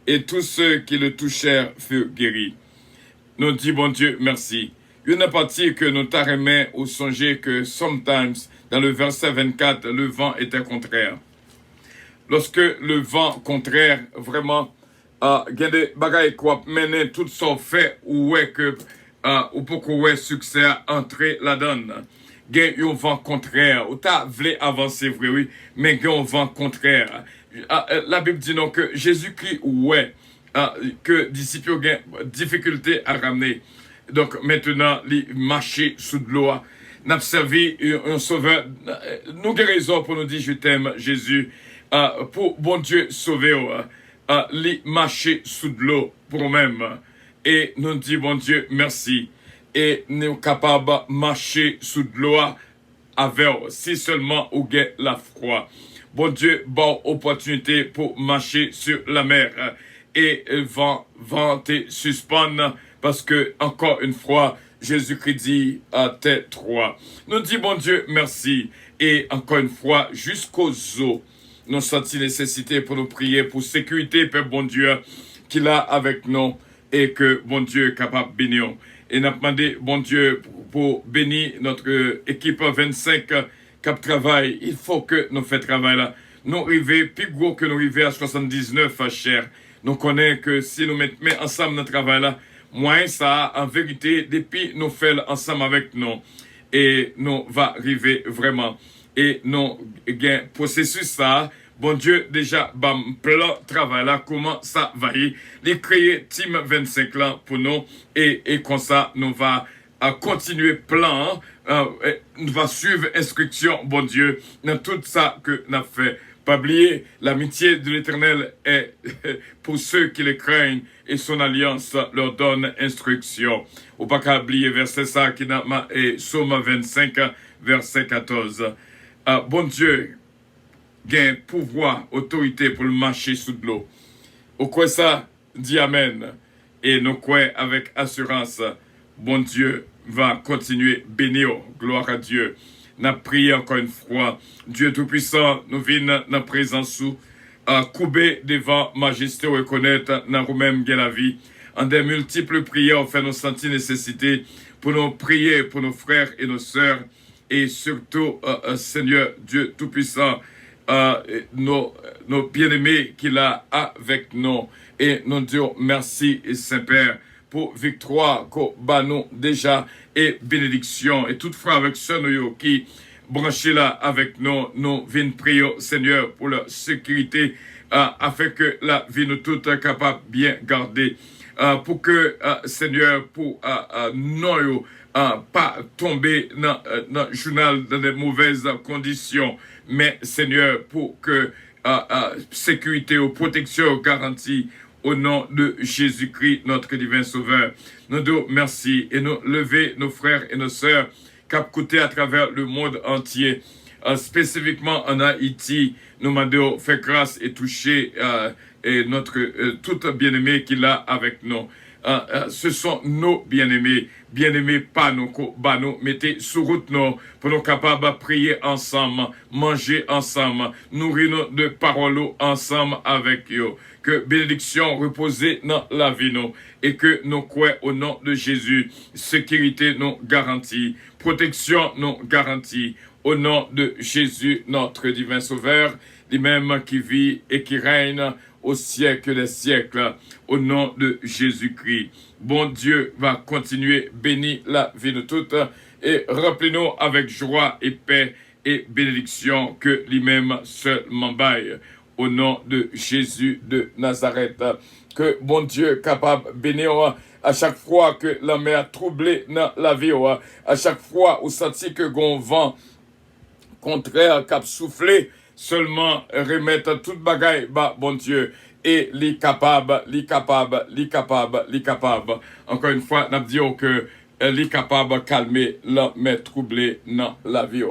et tous ceux qui le touchèrent furent guéris. Nous dit bon Dieu merci. Une partie que nous t'arrêmons au songer que sometimes, dans le verset 24, le vent était contraire. Lorsque le vent contraire, vraiment, il y a des bagailles qui mènent tout son fait ou est que ou pour qu'on succès à entrer la donne. Il y a un vent contraire. Ou t'as voulu avancer, vrai, oui, mais il y a un vent contraire. La Bible dit non que Jésus-Christ, ouais, que disciples ont difficulté à ramener. Donc maintenant, les marcher sous de l'eau. N'a servi un sauveur. Nous avons raison pour nous dire je t'aime, Jésus. Pour bon Dieu sauver, les marcher sous de l'eau pour nous-mêmes. Et nous disons bon Dieu merci. Et nous sommes capables de marcher sous de l'eau avec si seulement on a la froid. Bon Dieu, bonne opportunité pour marcher sur la mer. Et vent te suspendre parce que, encore une fois, Jésus-Christ dit à tes trois. Nous disons bon Dieu merci. Et encore une fois, jusqu'aux eaux, nous sentons nécessité pour nous prier pour sécurité, Père bon Dieu, qu'il a avec nous et que bon Dieu est capable de bénir. Et nous demandé bon Dieu pour bénir notre équipe 25 cap travail. Il faut que nous fassions travail là. Nous arrivons plus gros que nous arrivons à 79 cher. Nous connaissons que si nous mettons ensemble notre travail là, moins ça en vérité depuis nous faisons ensemble avec nous et nous va arriver vraiment. Et nous gain processus ça. Bon Dieu, déjà, plan travail là, comment ça va y? Les créer Team 25 là pour nous, et comme ça, nous va continuer plan, nous va suivre instruction, bon Dieu, dans tout ça que nous avons fait. Pas oublier, l'amitié de l'Éternel est pour ceux qui le craignent, et son alliance leur donne instruction. Ou pas qu'à oublier verset ça qui est Psaume 25, verset 14. Bon Dieu, gain pouvoir, autorité pour le marcher sous de l'eau. Au quoi ça, dit Amen. Et nous croyons avec assurance, bon Dieu va continuer bénir. Gloire à Dieu. N'a prié encore une fois. Dieu Tout-Puissant, nous venons dans la présence sous, couper devant majesté, reconnaître dans nous-mêmes la vie. En des multiples prières, fait nous sentir nécessité pour nous prier pour nos frères et nos sœurs. Et surtout, Seigneur Dieu Tout-Puissant, nos bien-aimés qu'il a avec nous. Et nous disons merci, Saint-Père, pour victoire qu'on bat nous déjà et bénédiction. Et toutefois avec ceux qui branchés là avec nous, nous venons prier Seigneur pour leur sécurité afin que la vie nous toutes capable bien garder. Pour que Seigneur, pour nous pas tomber dans le journal dans des mauvaises conditions, mais Seigneur, pour que sécurité ou protection garantie au nom de Jésus-Christ, notre divin Sauveur. Nous disons merci et nous lever nos frères et nos sœurs cap côté à travers le monde entier, spécifiquement en Haïti. Nous demandons faire grâce et toucher et notre tout bien-aimé qui est là avec nous. Ce sont nos bien-aimés, bien-aimés pas nous, bah nous, mettez sous route nous, pour nous capables de prier ensemble, manger ensemble, nourrir nous de paroles ensemble avec eux. Que bénédiction repose dans la vie nous, et que nous croyons au nom de Jésus, sécurité nous garantit, protection nous garantit, au nom de Jésus, notre divin Sauveur, lui-même qui vit et qui règne au siècle des siècles, au nom de Jésus-Christ. Bon Dieu va continuer, bénir la vie de toutes, et remplis-nous avec joie et paix et bénédiction que lui-même seulement baille, au nom de Jésus de Nazareth. Que bon Dieu capable de bénir à chaque fois que la mer troublée dans la vie, à chaque fois où senti que gon vent contraire cap soufflé, seulement remettre toute bagaille, bah, bon Dieu, et les capables. Encore une fois, nous disons que les capables calmer la mer troublée dans la vie.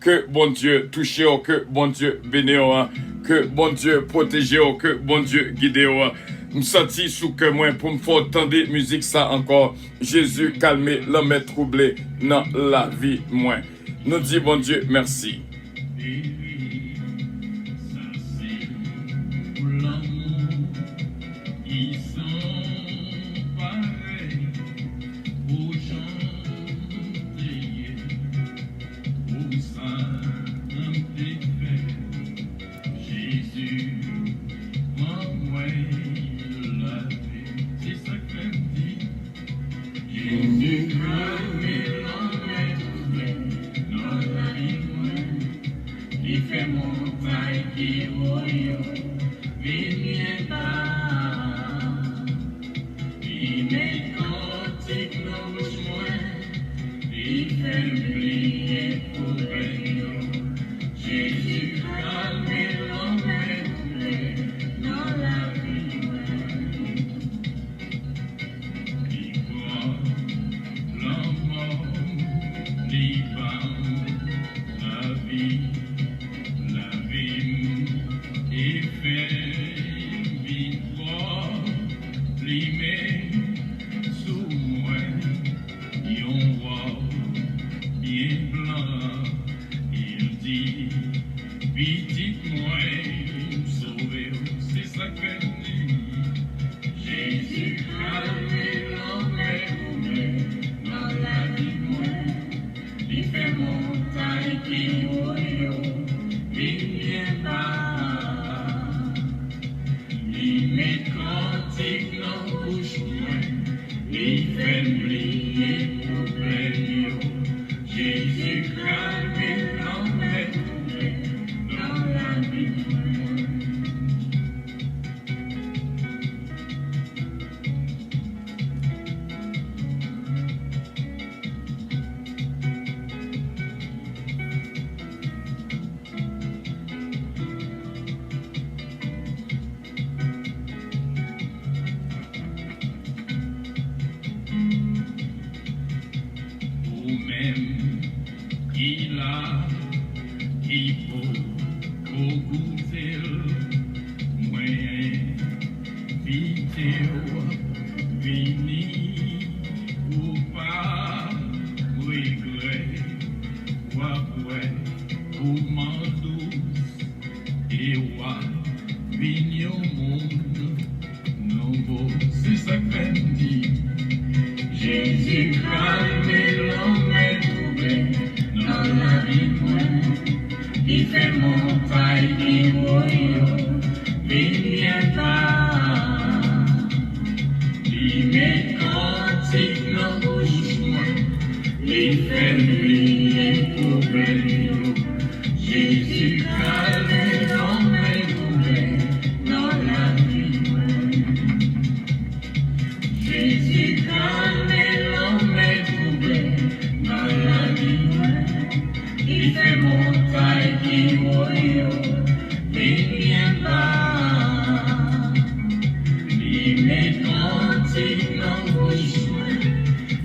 Que bon Dieu touche, que bon Dieu bénisse, que bon Dieu protège, que bon Dieu guide. Je me sens sous que moi pour me faire entendre musique ça encore. Jésus calmer la mer troublée dans la vie moi. Nous disons bon Dieu merci. Make fait briller problème. Jésus calme l'homme troublé dans la vie. Jésus calme l'homme troublé dans la vie. Il fait montagne qui voyou, il vient pas. Il met cantique dans vos chemins,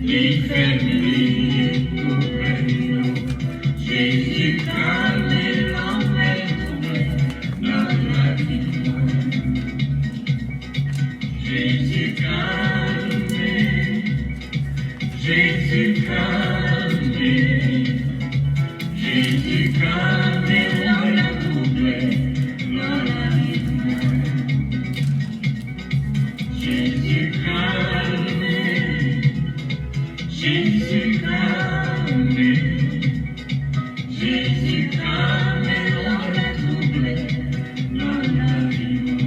il fait briller problème. Jésus calme l'homme troublé dans la vie. Jésus calme, Jésus calme, Jésus calme l'homme troublé dans la vie. Jésus calme, Jésus calme, Jésus calme l'homme troublé dans la vie.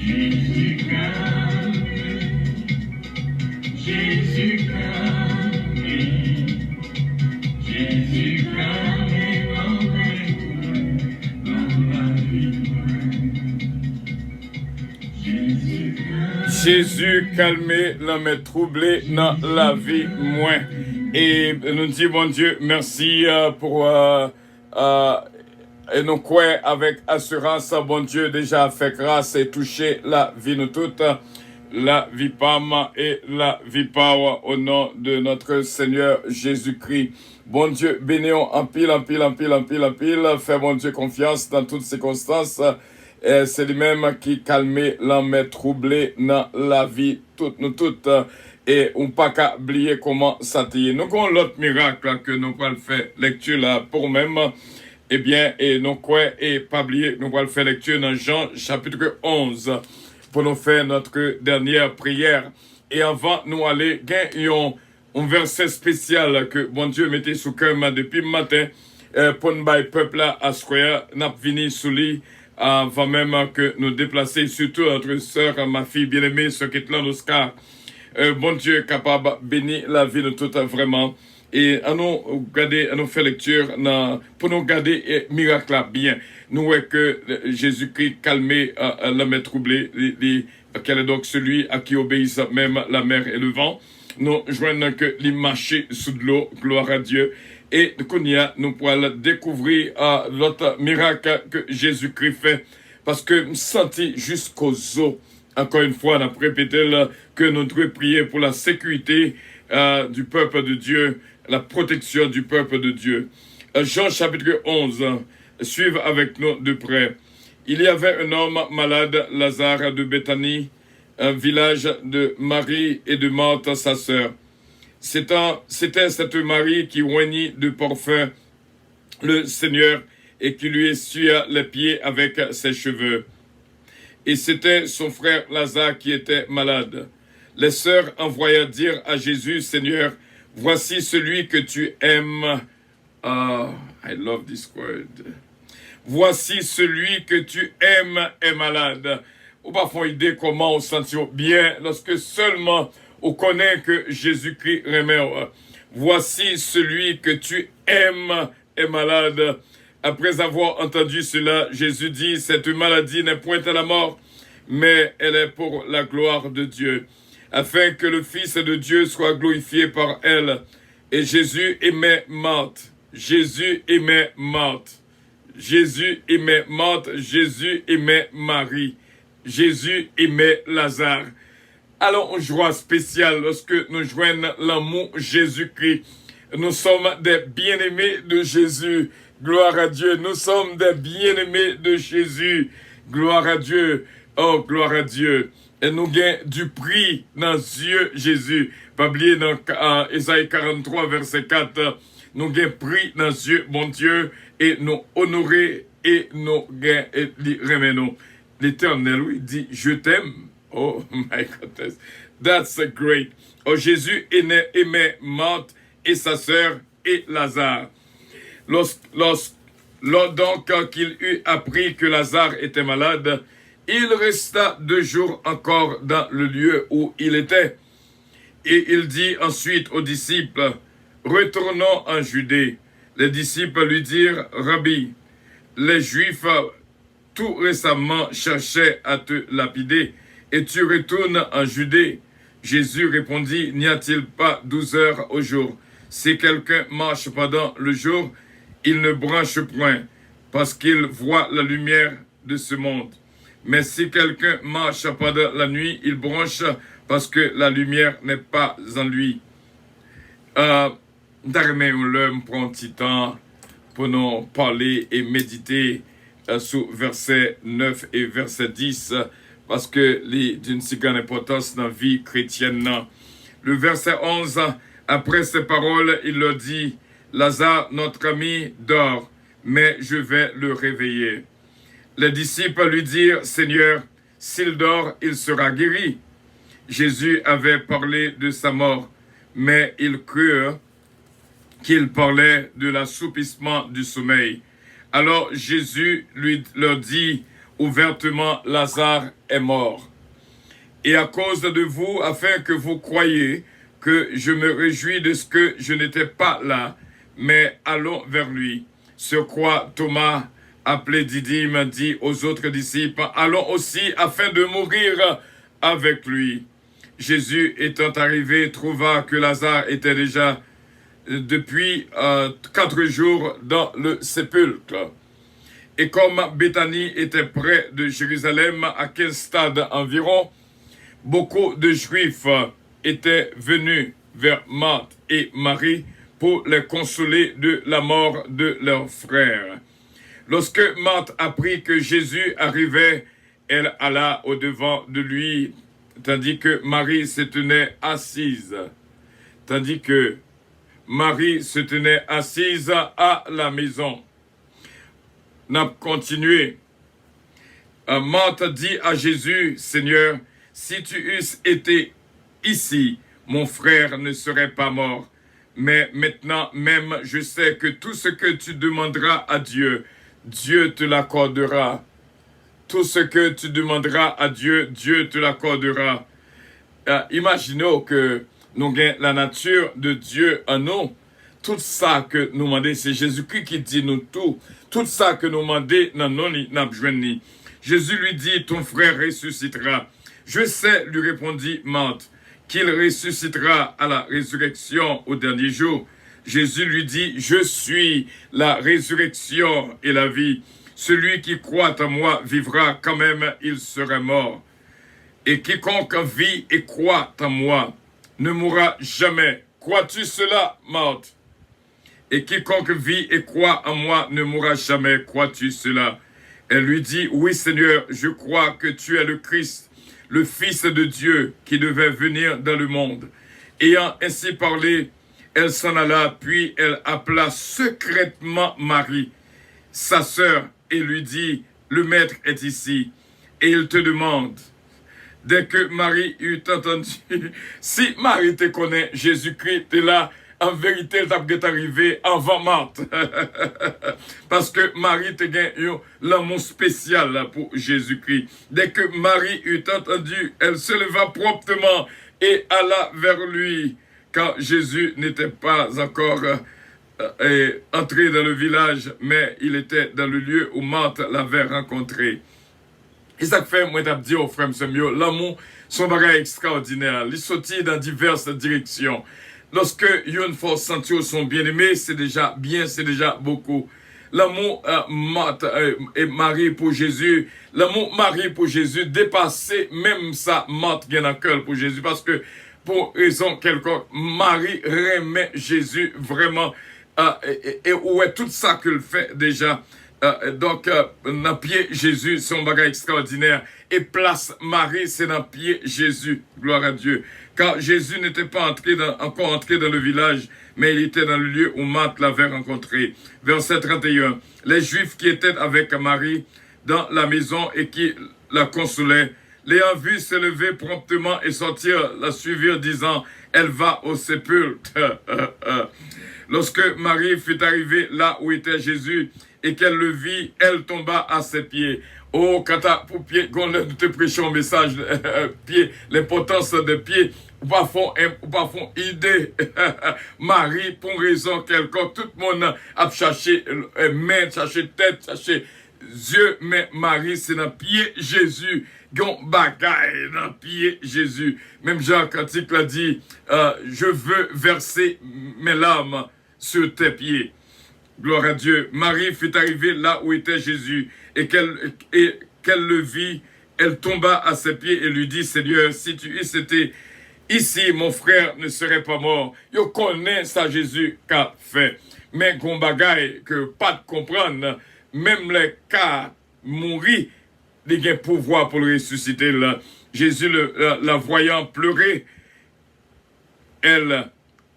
Jésus calme, Jésus calme, Jésus calme l'homme troublé dans la vie. Jésus calme. Jésus calmé l'homme troublé dans la vie moins. Et nous disons, bon Dieu, merci pour et nous croyons avec assurance, bon Dieu, déjà fait grâce et touché la vie nous toutes, la vie Pam et la vie Power au nom de notre Seigneur Jésus-Christ. Bon Dieu, bénissons en pile, en pile, en pile, en pile, en pile. Fais bon Dieu confiance dans toutes circonstances. C'est lui-même qui calme l'homme troublé dans la vie, toutes nous toutes. Et on pas qu'à oublier comment ça t'y est. Nous avons l'autre miracle que nous allons faire lecture là pour même. Eh bien, et nous quoi et pas oublier, nous allons faire lecture dans Jean chapitre 11 pour nous faire notre dernière prière. Et avant nous aller, gagnons un verset spécial que bon Dieu mettait sous cœur depuis le matin pour nous bailler peuple à Square, n'a venu sous lui avant même que nous déplacer, surtout notre sœur, ma fille bien-aimée, ce qui est là, Oscar. Bon Dieu est capable de bénir la vie de tout vraiment. Et à nous garder, à nous faire lecture pour nous garder miracle là bien. Nous voyons que Jésus-Christ calmé l'homme troublé, quel est donc celui à qui obéissent même la mer et le vent. Nous joignons que les marcher sous de l'eau, gloire à Dieu. Et nous pourrons découvrir l'autre miracle que Jésus-Christ fait. Parce que nous senti jusqu'aux os. Encore une fois, on a répété que nous devons prier pour la sécurité du peuple de Dieu, la protection du peuple de Dieu. Jean chapitre 11, suivez avec nous de près. Il y avait un homme malade, Lazare de Béthanie, un village de Marie et de Marthe, sa sœur. C'était cette Marie qui oignit de parfum le Seigneur et qui lui essuya les pieds avec ses cheveux. Et c'était son frère Lazare qui était malade. Les sœurs envoyèrent dire à Jésus, Seigneur, voici celui que tu aimes. I love this word. Voici celui que tu aimes est malade. On va faire idée comment on se sent bien lorsque seulement on connaît que Jésus-Christ remet. Voici celui que tu aimes est malade. Après avoir entendu cela, Jésus dit, cette maladie n'est point à la mort, mais elle est pour la gloire de Dieu, afin que le Fils de Dieu soit glorifié par elle. Et Jésus aimait Marthe. Jésus aimait Marthe. Jésus aimait Marthe. Jésus aimait Marie. Jésus aimait Lazare. Alors, une joie spéciale lorsque nous joignons l'amour Jésus-Christ. Nous sommes des bien-aimés de Jésus. Gloire à Dieu. Nous sommes des bien-aimés de Jésus. Gloire à Dieu. Oh, gloire à Dieu. Et nous gagnons du prix dans les yeux Jésus. Pas oublier dans Ésaïe 43, verset 4. Nous gagnons prix dans les yeux, mon Dieu, et nous honorer et nous gagnons et remenons. L'Éternel, lui, dit, je t'aime. Oh, my goodness. That's great. Oh, Jésus aimait Marthe et sa sœur et Lazare. Donc, qu'il eut appris que Lazare était malade, il resta 2 jours encore dans le lieu où il était. Et il dit ensuite aux disciples, retournons en Judée. Les disciples lui dirent, Rabbi, les Juifs tout récemment cherchaient à te lapider, et tu retournes en Judée. Jésus répondit, n'y a-t-il pas 12 heures au jour? Si quelqu'un marche pendant le jour, il ne branche point, parce qu'il voit la lumière de ce monde. Mais si quelqu'un marche pendant la nuit, il branche parce que la lumière n'est pas en lui. D'armée, on prend un petit temps pour nous parler et méditer sur verset 9 et verset 10, parce que c'est d'une si grande importance dans la vie chrétienne. Le verset 11, après ces paroles, il leur dit, Lazare, notre ami, dort, mais je vais le réveiller. Les disciples lui dirent, Seigneur, s'il dort, il sera guéri. Jésus avait parlé de sa mort, mais ils crurent qu'il parlait de l'assoupissement du sommeil. Alors Jésus leur dit ouvertement, Lazare est mort. Et à cause de vous, afin que vous croyiez que je me réjouis de ce que je n'étais pas là, mais allons vers lui. Sur quoi Thomas, appelé Didyme, dit aux autres disciples, allons aussi afin de mourir avec lui. Jésus étant arrivé, trouva que Lazare était déjà depuis 4 jours dans le sépulcre. Et comme Béthanie était près de Jérusalem, à 15 stades environ, beaucoup de Juifs étaient venus vers Marthe et Marie pour les consoler de la mort de leur frère. Lorsque Marthe apprit que Jésus arrivait, elle alla au-devant de lui, tandis que Marie se tenait assise. Tandis que Marie se tenait assise à la maison. On a continué. Marthe dit à Jésus, Seigneur, si tu eusses été ici, mon frère ne serait pas mort. Mais maintenant même, je sais que tout ce que tu demanderas à Dieu, Dieu te l'accordera. Tout ce que tu demanderas à Dieu, Dieu te l'accordera. Imaginons que nous avons la nature de Dieu en nous. Tout ça que nous demandons, c'est Jésus-Christ qui dit nous tout. Tout ça que nous demandons, nous besoin. Jésus lui dit, ton frère ressuscitera. Je sais, lui répondit Marthe, qu'il ressuscitera à la résurrection au dernier jour. Jésus lui dit, je suis la résurrection et la vie. Celui qui croit en moi vivra quand même, il sera mort. Et quiconque vit et croit en moi ne mourra jamais. Crois-tu cela, Marthe? Et quiconque vit et croit en moi ne mourra jamais. Crois-tu cela? Elle lui dit, oui Seigneur, je crois que tu es le Christ, le Fils de Dieu qui devait venir dans le monde. Ayant ainsi parlé, elle s'en alla, puis elle appela secrètement Marie, sa sœur, et lui dit, le Maître est ici, et il te demande. Dès que Marie eut entendu, si Marie te connaît, Jésus-Christ est là, en vérité, ça peut arrivé avant Marthe. Parce que Marie te gagne l'amour spécial pour Jésus-Christ. Dès que Marie eut entendu, elle se leva promptement et alla vers lui, quand Jésus n'était pas encore entré dans le village, mais il était dans le lieu où Marthe l'avait rencontré. Et ça fait, moi, t'as dit aux frères, l'amour, son bagage extraordinaire. Il sortit dans diverses directions. Lorsque une fois senti son bien-aimé, c'est déjà bien, c'est déjà beaucoup. L'amour Marthe et Marie pour Jésus, l'amour Marie pour Jésus dépassait même ça, Marthe qui est dans le cœur pour Jésus, parce que pour raison quelconque, Marie aimait Jésus vraiment, et où est tout ça qu'elle fait déjà. Donc, dans pied Jésus, c'est un bagage extraordinaire. Et place Marie, c'est dans pied Jésus. Gloire à Dieu. Car Jésus n'était pas encore entré dans le village, mais il était dans le lieu où Marthe l'avait rencontré. Verset 31. Les Juifs qui étaient avec Marie dans la maison et qui la consolaient, l'ayant vue se lever promptement et sortir, la suivirent, disant, elle va au sépulcre. Lorsque Marie fut arrivée là où était Jésus, et qu'elle le vit, elle tomba à ses pieds. Oh, quand pour pied, quand nous te prêchons un message, pied, l'importance des pieds, ou pas font idée. Marie, pour une raison quelconque, tout le monde a cherché main, cherché tête, cherché yeux, mais Marie, c'est dans pied Jésus. Gon bagaille dans pied Jésus. Même Jean Cantique l'a dit, je veux verser mes larmes sur tes pieds. Gloire à Dieu. Marie fut arrivée là où était Jésus et qu'elle le vit. Elle tomba à ses pieds et lui dit, Seigneur, si tu eusse été ici, mon frère ne serait pas mort. Yo connaît ça Jésus qu'a fait. Mais gon bagaille que pas de comprendre, même les cas mourir, il y a pouvoir pour le ressusciter. Là. Jésus, la voyant pleurer, elle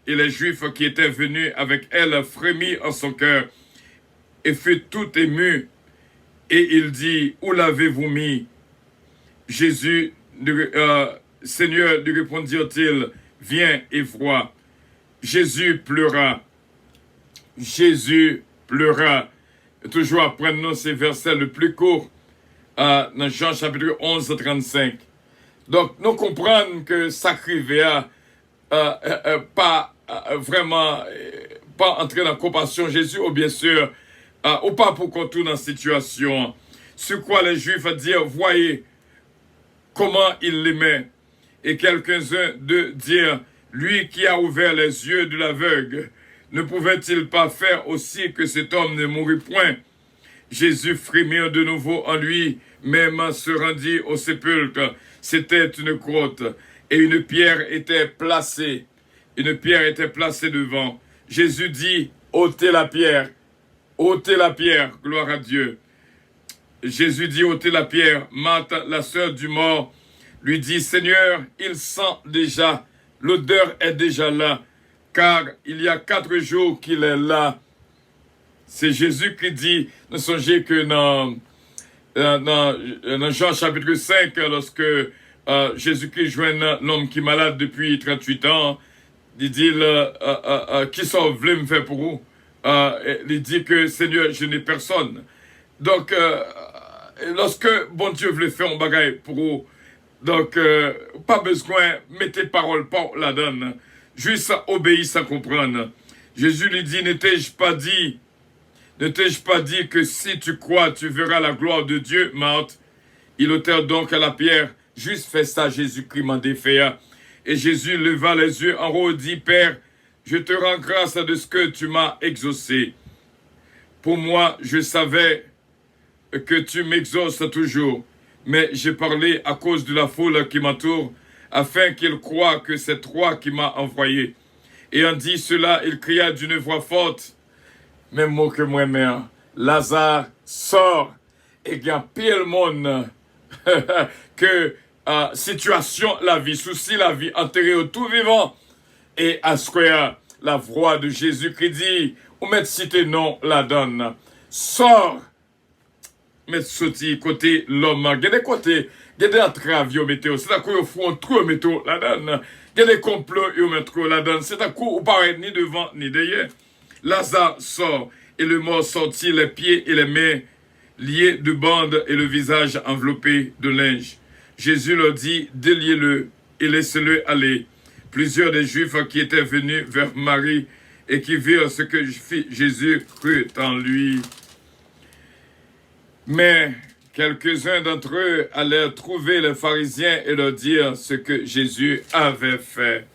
et les Juifs qui étaient venus avec elle frémit en son cœur et fut tout ému. Et il dit, où l'avez-vous mis? Jésus, Seigneur, lui répondirent-ils, viens et vois. Jésus pleura. Jésus pleura. Toujours apprenons ces versets le plus court dans Jean chapitre 11, 35. Donc, nous comprenons que Sacré-Véa pas vraiment pas entrer dans la compassion Jésus, ou bien sûr, ou pas pour qu'on tourne en situation. Sur quoi les Juifs dirent, voyez comment il l'aimait. Et quelques-uns d'eux dirent, lui qui a ouvert les yeux de l'aveugle, ne pouvait-il pas faire aussi que cet homme ne mourût point? Jésus frémit de nouveau en lui, même se rendit au sépulcre. C'était une grotte, et une pierre était placée. Une pierre était placée devant. Jésus dit, ôtez la pierre. Ôtez la pierre, gloire à Dieu. Jésus dit, ôtez la pierre. Marthe, la sœur du mort, lui dit, Seigneur, il sent déjà, l'odeur est déjà là, car il y a 4 jours qu'il est là. C'est Jésus qui dit, ne songez que dans Jean chapitre 5, lorsque Jésus-Christ joint l'homme qui est malade depuis 38 ans, il dit, qui sont voulu me faire pour vous? Il dit que, Seigneur, je n'ai personne. Donc, lorsque bon Dieu voulait faire un bagage pour vous, donc, pas besoin, mettez parole par la donne. Juste obéir sans comprendre. Jésus lui dit, ne t'ai-je pas dit que si tu crois, tu verras la gloire de Dieu, Marthe? Il ôtèrent donc à la pierre. Juste fait ça, Jésus-Christ m'en défaya. Et Jésus leva les yeux en haut et dit, Père, je te rends grâce de ce que tu m'as exaucé. Pour moi, je savais que tu m'exauces toujours, mais j'ai parlé à cause de la foule qui m'entoure, afin qu'il croie que c'est toi qui m'as envoyé. Et en dit cela, il cria d'une voix forte, même mot que moi-même, Lazare, sort. Et il y a pire le monde que situation, la vie, souci, la vie, enterré au tout vivant. Et à ce que la voix de Jésus qui dit, ou mettre cité non, la donne. Sort. Mettre sauti côté l'homme. Il y a des côtés, il y a des entraves, météo. C'est à quoi ils font trop météo, la donne. Il y a des complots, ils mettent trop la donne. C'est à quoi on paraît ni devant, ni derrière. Lazare sort, et le mort sortit, les pieds et les mains liés de bandes et le visage enveloppé de linge. Jésus leur dit, déliez-le et laissez-le aller. Plusieurs des Juifs qui étaient venus vers Marie et qui virent ce que Jésus crut en lui. Mais quelques-uns d'entre eux allèrent trouver les pharisiens et leur dire ce que Jésus avait fait.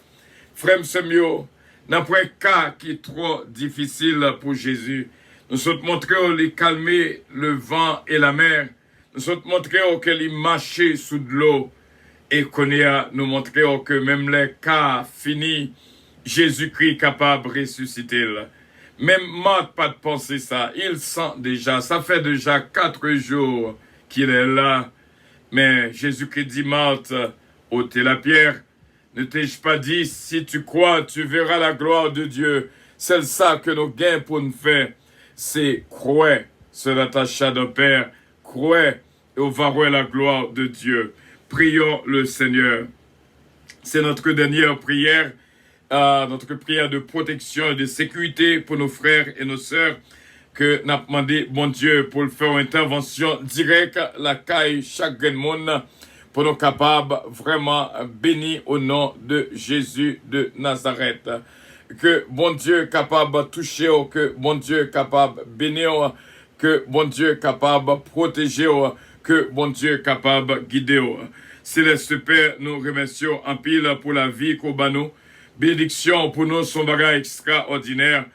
Frère Samuel, n'a pas un cas qui est trop difficile pour Jésus. Nous sommes montrés où il calmer le vent et la mer. Nous sommes montrés qu'il marchait sous de l'eau. Et qu'on a nous montré que même les cas finis, Jésus-Christ est capable de ressusciter. Même Marthe pas de penser ça. Il sent déjà, ça fait déjà 4 jours qu'il est là. Mais Jésus-Christ dit, Marthe, ôtez la pierre. Ne t'ai-je pas dit, si tu crois, tu verras la gloire de Dieu. C'est ça que nous gagnons pour nous faire. C'est croire, se rattacher à notre Père. Croire et on va voir la gloire de Dieu. Prions le Seigneur. C'est notre dernière prière, notre prière de protection et de sécurité pour nos frères et nos sœurs. que n'a demandé, bon Dieu, pour faire une intervention directe, la caille chaque grand monde, pour nous capables vraiment bénis au nom de Jésus de Nazareth. Que bon Dieu capable toucher, que bon Dieu capable bénir, que bon Dieu capable protéger, que bon Dieu capable guider. Céleste Père, nous remercions en pile pour la vie qu'on bat nous. Bénédiction pour nous, son bagage extraordinaire.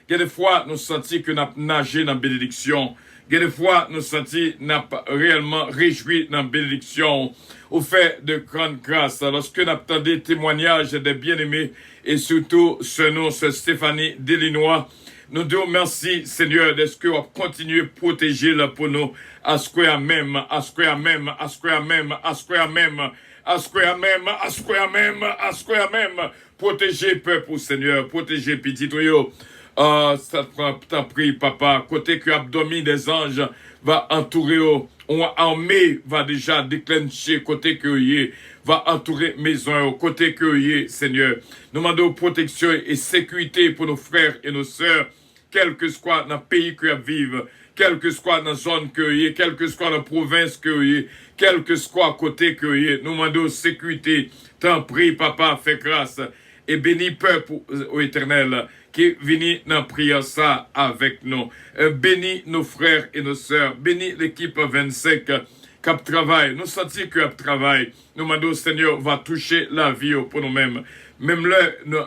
Des fois, nous sentons que nous avons nagé dans la bénédiction. Des fois, nous sentons que nous avons réellement réjoui dans la bénédiction. Au fait de grande grâce, lorsque nous avons des témoignages des bien-aimés et surtout ce nom, ce Stéphanie Delinois, nous disons merci, Seigneur, de ce que vous continuez à protéger là pour nous. À ce que même, à ce que même, à ce que même, à ce que même, à ce que même, à ce que même, à ce que même. Protéger peuple, Seigneur, protéger petit tuyau. Ça t'en prie, papa. Côté que l'abdomen des anges va entourer, on armée va déjà déclencher côté que y va entourer maison, côté que y Seigneur. Nous demandons protection et sécurité pour nos frères et nos sœurs, quel que soit dans le pays que vivent, quel que soit dans la zone que y quel que soit dans la province que y quel que soit côté que y nous demandons sécurité. T'en prie, papa, fais grâce et bénis peuple au éternel qui vient dans prière ça avec nous. Bénis nos frères et nos sœurs. Bénis l'équipe 25 qui travaille. Nous sentons que travail. Nous demandons, Seigneur, va toucher la vie pour nous-mêmes. Même là,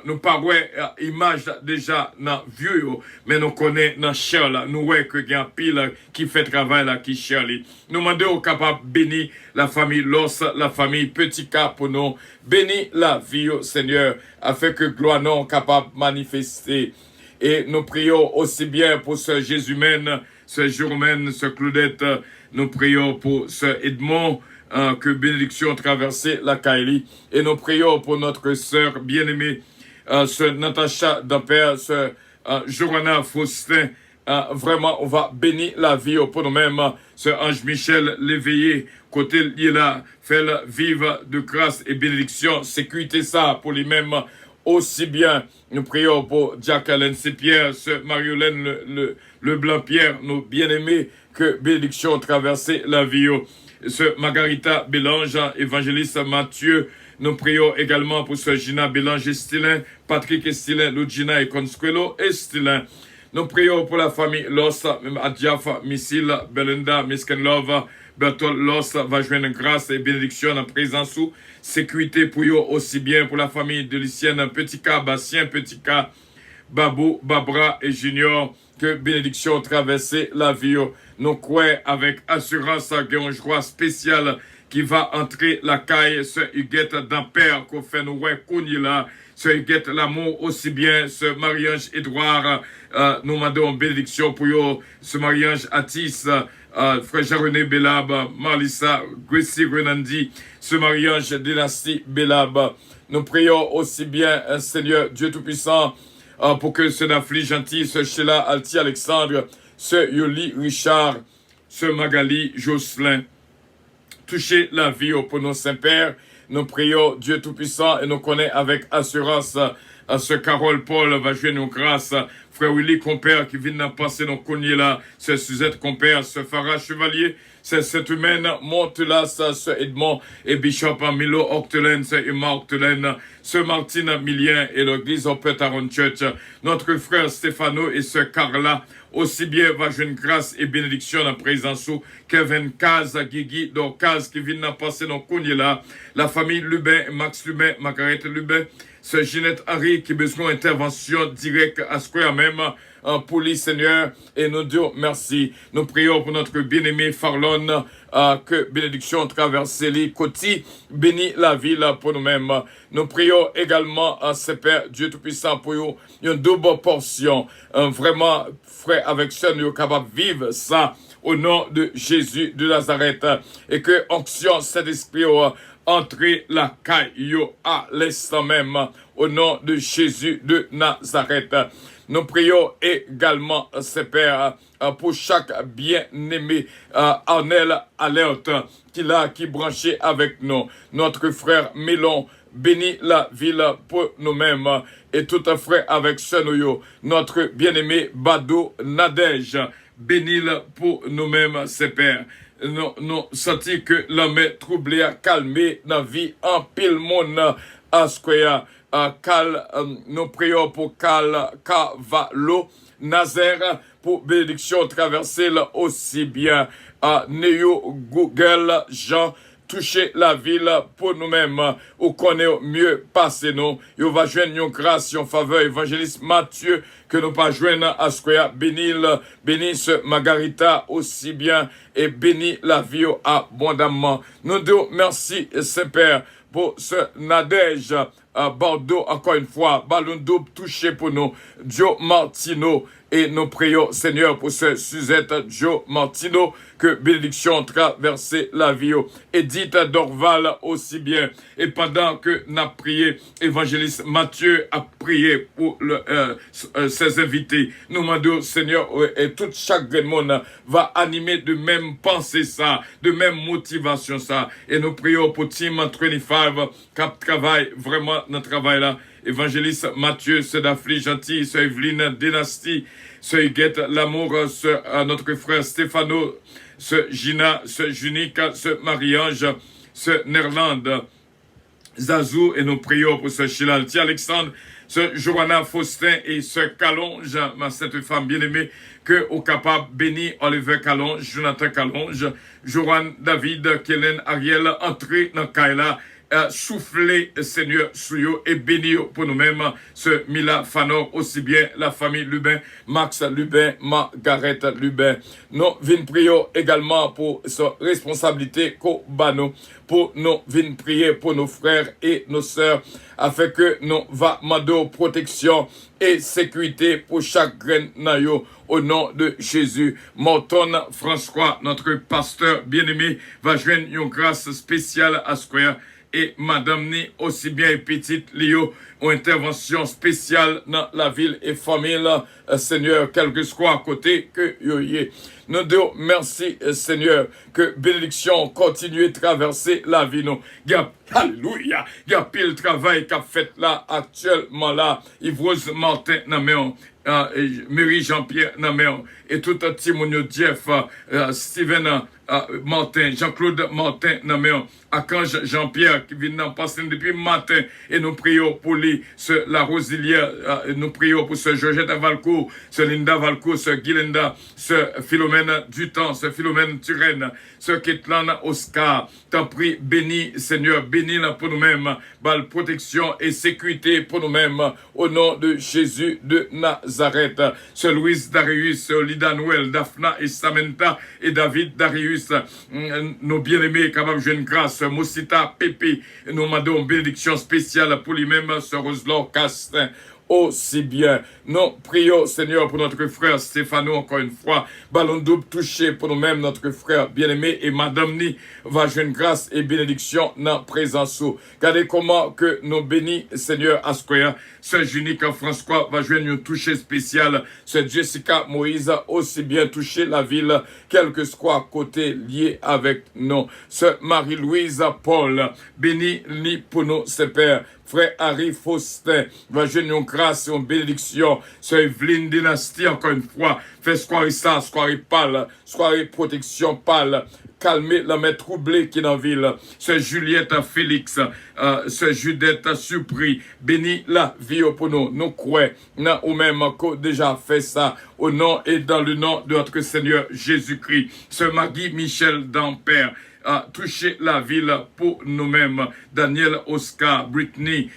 nous parlons image déjà dans vieux, mais nous connaissons dans chair là. Nous voyons que y a un pile qui fait travail là, qui cherche. Nous demandons capable bénir la famille Loss, la famille Petit Cap pour nous. Bénis la vie, Seigneur, afin que gloire non capable de manifester. Et nous prions aussi bien pour ce Jésus-mène, ce Jérôme, ce Claudette. Nous prions pour ce Edmond, que bénédiction traversée la Kaili. Et nous prions pour notre sœur bien-aimée, ce Natacha Dampère, ce Johanna Faustin. Vraiment, on va bénir la vie pour nous-mêmes. Ce Ange Michel l'éveillé, côté il a fait vivre de grâce et bénédiction, sécurité ça pour lui-même. Aussi bien, nous prions pour Jacqueline Saint-Pierre, ce Mariolène le Blanc-Pierre, nos bien-aimés, que bénédiction traversée la vie. Ce Margarita Bélange, évangéliste Mathieu, nous prions également pour ce Gina Bélange Estilin, Patrick Estilin, Lugina et Consuelo Estilin. Nous prions pour la famille Loss, Adjaf, Missil, Belinda, Miskenlove, Bertol Loss va joindre grâce et bénédiction en présence ou sécurité pour eux aussi bien pour la famille de Lucienne, Petit K, Bastien, Petit K, Babou, Babra et Junior, que bénédiction traverser la vie. Nous croyons avec assurance qu'il y a une joie spéciale qui va entrer la caille, ce Huguette d'Ampère qu'on fait nous là, ce Huguette l'amour aussi bien, ce mariage Édouard, nous demandons bénédiction pour eux, ce mariage Atis, frère Jean-René Belab, Marlissa, Gracie Renandi, ce mariage Dynastie Belab. Nous prions aussi bien, Seigneur Dieu Tout-Puissant, pour que ce Nafli Gentil, ce Sheila Alti Alexandre, ce Yoli Richard, ce Magali Jocelyn, touchez la vie pour nos Saint-Père. Nous prions Dieu Tout-Puissant et nous connaissons avec assurance ce Carole Paul va jouer nos grâces. Frère Willy Compère qui vient d'en passer nos cogniers là, ce Suzette Compère, ce Farah Chevalier, c'est cette humaine Montelas, ce Edmond et Bishop Milo Octelaine, ce Emma Octelaine, ce Martine Millien et l'église Opet Aaron Church, notre frère Stéphano et ce Carla, aussi bien va jouer une grâce et bénédiction en présence sous Kevin Kaz, Guigui, Dorcaz qui vient d'en passer nos cogniers là, la famille Lubin, Max Lubin, Margaret Lubin, ce Ginette Harry qui a besoin d'intervention directe à ce qu'on même pour les Seigneur et nous disons merci. Nous prions pour notre bien-aimé Farlon que bénédiction traverse les côtés, bénis la ville pour nous-mêmes. Nous prions également à ce Père Dieu Tout-Puissant pour nous une double portion, vraiment frère avec ça nous sommes capables de vivre ça au nom de Jésus de Nazareth et que onction cet esprit entrer la caillou à l'instant même, au nom de Jésus de Nazareth. Nous prions également, Père, pour chaque bien-aimé Arnel Alerte qui branché avec nous, notre frère Mélon. Bénis la ville pour nous-mêmes et tout frère avec Senoyo, notre bien-aimé Badou Nadège. Bénis-le pour nous-mêmes, Père. Nous sentons que l'homme est troublé, calmé dans la vie en pile monde à Square. Nous prions pour Cavallo, Nazaire, pour bénédiction traverser aussi bien Néo, Google, Jean, toucher la ville pour nous-mêmes, ou connaît mieux passer nous. Il va joindre une grâce, une faveur, évangéliste Matthieu, que nous pas joindre à Square. Bénis Margarita aussi bien, et bénis la vie abondamment. Nous disons merci, Saint-Père, pour ce Nadège, Bordeaux, encore une fois, ballon double touché pour nous, Joe Martino, et nous prions, Seigneur, pour ce Suzette Joe Martino, que bénédiction traverse la vie. Edith Dorval aussi bien. Et pendant que nous avons prié, évangéliste Matthieu a prié pour ses invités. Nous demandons, Seigneur, et tout chaque monde va animer de même pensée ça, de même motivation ça. Et nous prions pour Team 25 qui travaille vraiment dans le travail là. Évangéliste Mathieu, ce Dafli Gentil, ce Evelyne Dynastie, ce Huguette L'amour, ce notre frère Stéphano, ce Gina, ce Junique, ce Marie-Ange, ce Nerland, Zazou, et nous prions pour ce Chilalti Alexandre, ce Johanna Faustin et ce Calonge, ma cette femme bien-aimée, que au capable béni Oliver Calonge, Jonathan Calonge, Johan David, Kellen Ariel, entré dans Kaila, souffler, Seigneur, sur et béni pour nous-mêmes, ce Mila Fanor, aussi bien la famille Lubin, Max Lubin, Margaret Lubin. Nous venons prier également pour sa responsabilité Kobano, pour nous venir prier pour nos frères et nos sœurs, afin que nous va demander protection et sécurité pour chaque grain nayo. Au nom de Jésus, Morton François, notre pasteur bien-aimé, va joindre une grâce spéciale à Square. Et Madame Ni, aussi bien et petite Léo, une intervention spéciale dans la ville et famille, Seigneur, quel que soit à côté que yoye. Nous disons merci, Seigneur, que bénédiction continue de traverser la vie. Nous, alléluia, il y a pile travail qu'a fait là, actuellement là, Yves Martin, Naméon. Mary Jean-Pierre Naméon et tout un Timonio Jeff, Steven Martin, Jean-Claude Martin Naméon, Archange Jean-Pierre qui vient d'en passer depuis matin et nous prions pour lui, la Rosilière, nous prions pour ce Georgette Valcourt, ce Linda Valcourt, ce Guilinda, ce Philomène Dutemps, ce Philomène Turenne, ce Ketlan Oscar. T'en prie, bénis Seigneur, bénis pour nous-mêmes, balle protection et sécurité pour nous-mêmes, au nom de Jésus de Nazareth. Ce Louise Darius, ce Lida Noël, Daphna et Samantha et David Darius, nos bien-aimés, capables de jouer une grâce, Moussita Pépé, nous demandons une bénédiction spéciale pour lui-même, ce Roselor Castin. Aussi bien, nous prions, Seigneur, pour notre frère Stéphano, encore une fois, ballon double touché pour nous-mêmes, notre frère bien-aimé, et Madame Ni va jouer grâce et bénédiction dans présence. Regardez comment que nous bénis, Seigneur, à Square, ce Junique François va jouer une touche spéciale, ce Jessica Moïse aussi bien touché la ville, quel que soit côté lié avec nous, ce Marie-Louise Paul, bénis ni pour nous, ses pères. Frère Harry Faustin va jouer une grâce et une bénédiction. C'est Evelyne Dynastie, encore une fois. Fait soirée ça, soirée pâle, soirée protection pâle. Calmer la main troublée qui est dans la ville. C'est Juliette Félix, c'est Judette Surpris. Bénis la vie pour nous. Nous croyons, ou même qu'on déjà fait ça. Au nom et dans le nom de notre Seigneur Jésus-Christ. Ce Maggie Michel d'Ampère. Toucher la ville pour nous-mêmes. Daniel Oscar, Brittany,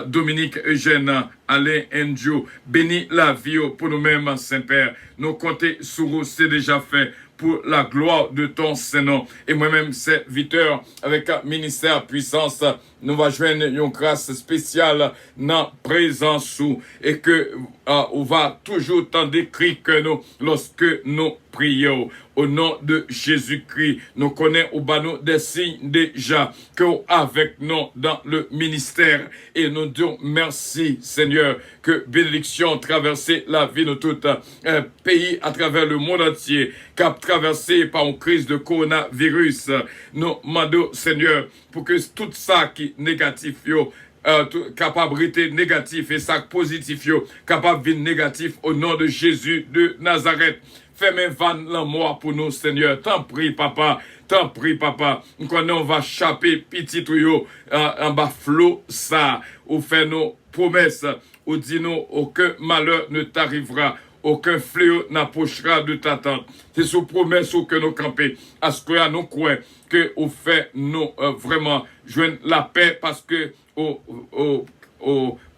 Dominique Eugène, Alain Andrew. Bénis la vie pour nous-mêmes, Saint-Père. Nous comptons sur vous, c'est déjà fait. Pour la gloire de ton Saint-Nom. Et moi-même, serviteur, avec un ministère puissance, nous va joindre une grâce spéciale dans présence et que on va toujours t'en décrire que nous, lorsque nous prions. Au nom de Jésus-Christ, nous connaissons au banon des signes déjà que avec nous dans le ministère. Et nous disons merci, Seigneur, que bénédiction traversé la vie de tout un pays à travers le monde entier, cap traversé par une crise de coronavirus. Nous demandons, Seigneur, pour que tout ça qui est négatif, capacité négative et ça positif, capable de négatif au nom de Jésus de Nazareth. Fais-moi vanne l'amour pour nous, Seigneur. T'en prie, papa. T'en prie, papa. Nous on va chaper petit tuyau en bas flot ça. Ou fait nos promesses. Ou dis-nous aucun malheur ne t'arrivera. Aucun fléau n'approchera de ta tente. C'est sous promesse que nous camper. À ce que nous croyons que vous fait nous vraiment joindre la paix parce que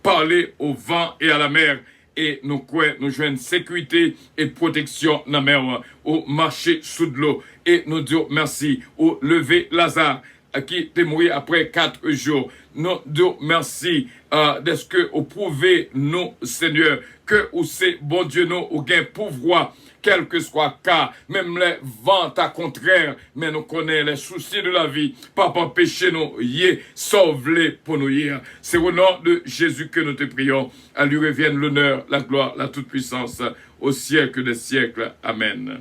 parler au vent et à la mer. Et nous croyons, nous jouons sécurité et protection dans la mer, au marché sous de l'eau. Et nous disons merci au lever Lazare qui est mort après 4 jours. Nous disons merci d'être que vous prouvez nous, Seigneur, que vous c'est bon Dieu nous, ou gain pouvoir, quel que soit le cas, même les vents à contraire, mais nous connaissons les soucis de la vie, pas empêcher nous, sauve-les pour nous hier. C'est au nom de Jésus que nous te prions. À lui revienne l'honneur, la gloire, la toute-puissance, au siècle des siècles. Amen.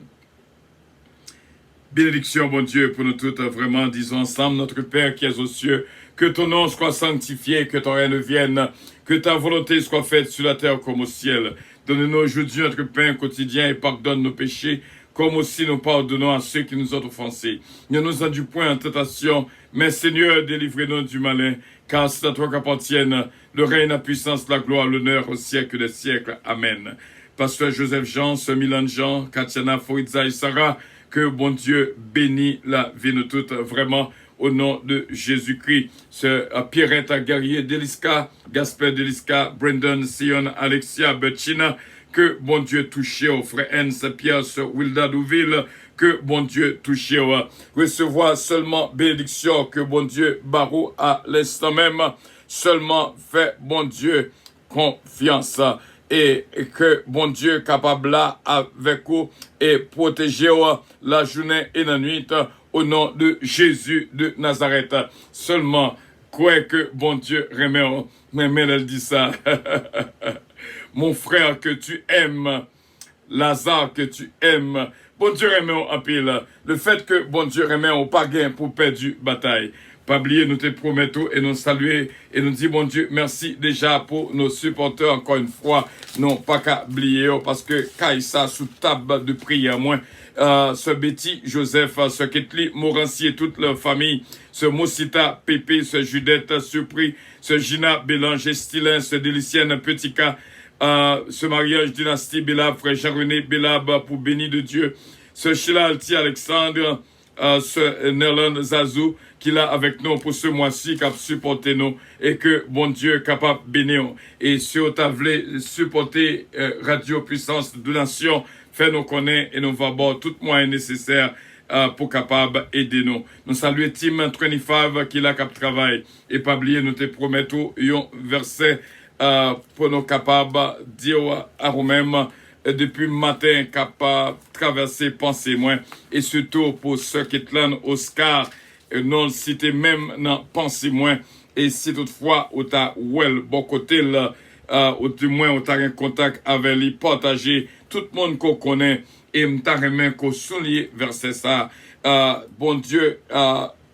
Bénédiction, bon Dieu, pour nous toutes, vraiment, disons ensemble, notre Père qui es aux cieux, que ton nom soit sanctifié, que ton règne vienne, que ta volonté soit faite sur la terre comme au ciel. Donne-nous aujourd'hui notre pain quotidien et pardonne nos péchés, comme aussi nous pardonnons à ceux qui nous ont offensés. Ne nous induis point en tentation, mais Seigneur, délivrez-nous du malin, car c'est à toi qu'appartiennent le règne, la puissance, la gloire, l'honneur au siècle des siècles. Amen. Pasteur Joseph Jean, ce Milan Jean, Katiana, Foïdza et Sarah, que bon Dieu bénit la vie de toutes, vraiment, au nom de Jésus-Christ. C'est Pierrette Guerrier Deliska, Gasper Deliska, Brendan, Sion, Alexia, Betchina, que bon Dieu touche au frère Hens, Pierre, Wilda Douville, que bon Dieu touche au recevoir seulement bénédiction, que bon Dieu barreau à l'instant même, seulement fait bon Dieu confiance. Et que bon Dieu capable là avec vous et protéger la journée et la nuit au nom de Jésus de Nazareth. Seulement, croyez que bon Dieu remet, mais elle dit ça. Mon frère que tu aimes, Lazare que tu aimes, bon Dieu remet en pile. Le fait que bon Dieu remet au pas gain pour perdre bataille. Pas oublier, nous te promettons et nous saluer et nous dire, bon Dieu, merci déjà pour nos supporters, encore une fois, non pas qu'à oublier, parce que Kaïssa sous table de prière, moins, ce Betty, Joseph, ce Ketli, Morancier, toute leur famille, ce Moussita, Pépé, ce Judette, Surpris, ce Gina, Bélanger, Stylin, ce Délicienne, Petit K, ce mariage dynastie, Bélab, frère Jean-René, Bélab, pour béni de Dieu, ce Sheila Alti, Alexandre, ce Nerlan Zazou, qui est là avec nous pour ce mois-ci, qui a supporté nous, et que, bon Dieu, est capable de bénir. Et si on t'a voulu supporter Radio Puissance de Nation, fais-nous connaître et nous va avoir tout moyen nécessaire pour capable d'aider nous. Nous saluons Team 25 qui est là, qui travaille. Et pas oublier, nous te promettons un verset pour nous capables de dire à nous-mêmes depuis le matin, capable de traverser pensée moins. Et surtout pour ceux qui sont là, Oscar, non cité même dans pensée moins. Et si toutefois, ou t'as bon côté là, ou du moins, ou t'as un contact avec lui, partager tout le monde qu'on connaît, et m'ta remen qu'on souligne verset ça. Bon Dieu,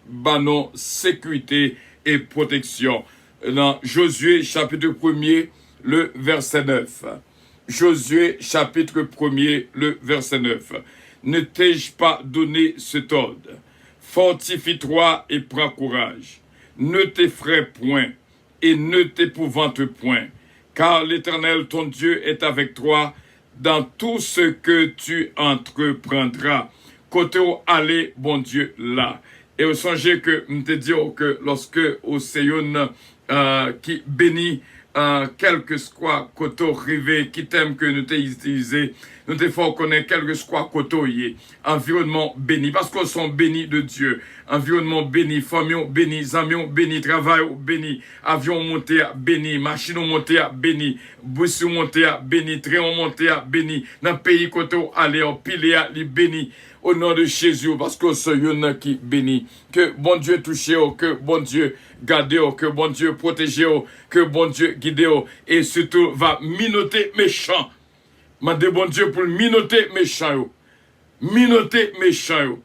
banon sécurité et protection. Dans Josué, chapitre 1er, le verset 9. Josué, chapitre 1er, le verset 9. Ne t'ai-je pas donné cet ordre? Fortifie-toi et prends courage. Ne t'effraie point et ne t'épouvante point, car l'Éternel, ton Dieu, est avec toi dans tout ce que tu entreprendras. Côté où aller, bon Dieu, là. Et vous songez que, je te dis que lorsque au Seyon qui bénit, quel que soit côté rivé, qui t'aime que nous t'ai utilisé, nous te faut connaître quel que soit côté environnement béni, parce qu'on sont bénis de Dieu. environnement béni, famille béni, amis béni, travail béni, avion monté béni, machine monté béni, bus monté béni, train monté béni, dans le pays côté aller pile li béni. Au nom de Jésus, parce que c'est un qui bénit. Que bon Dieu touche, que bon Dieu garde, que bon Dieu protège, que bon Dieu guide, et surtout va minoter méchant. Mande bon Dieu pour minoter méchant. Minoter méchant.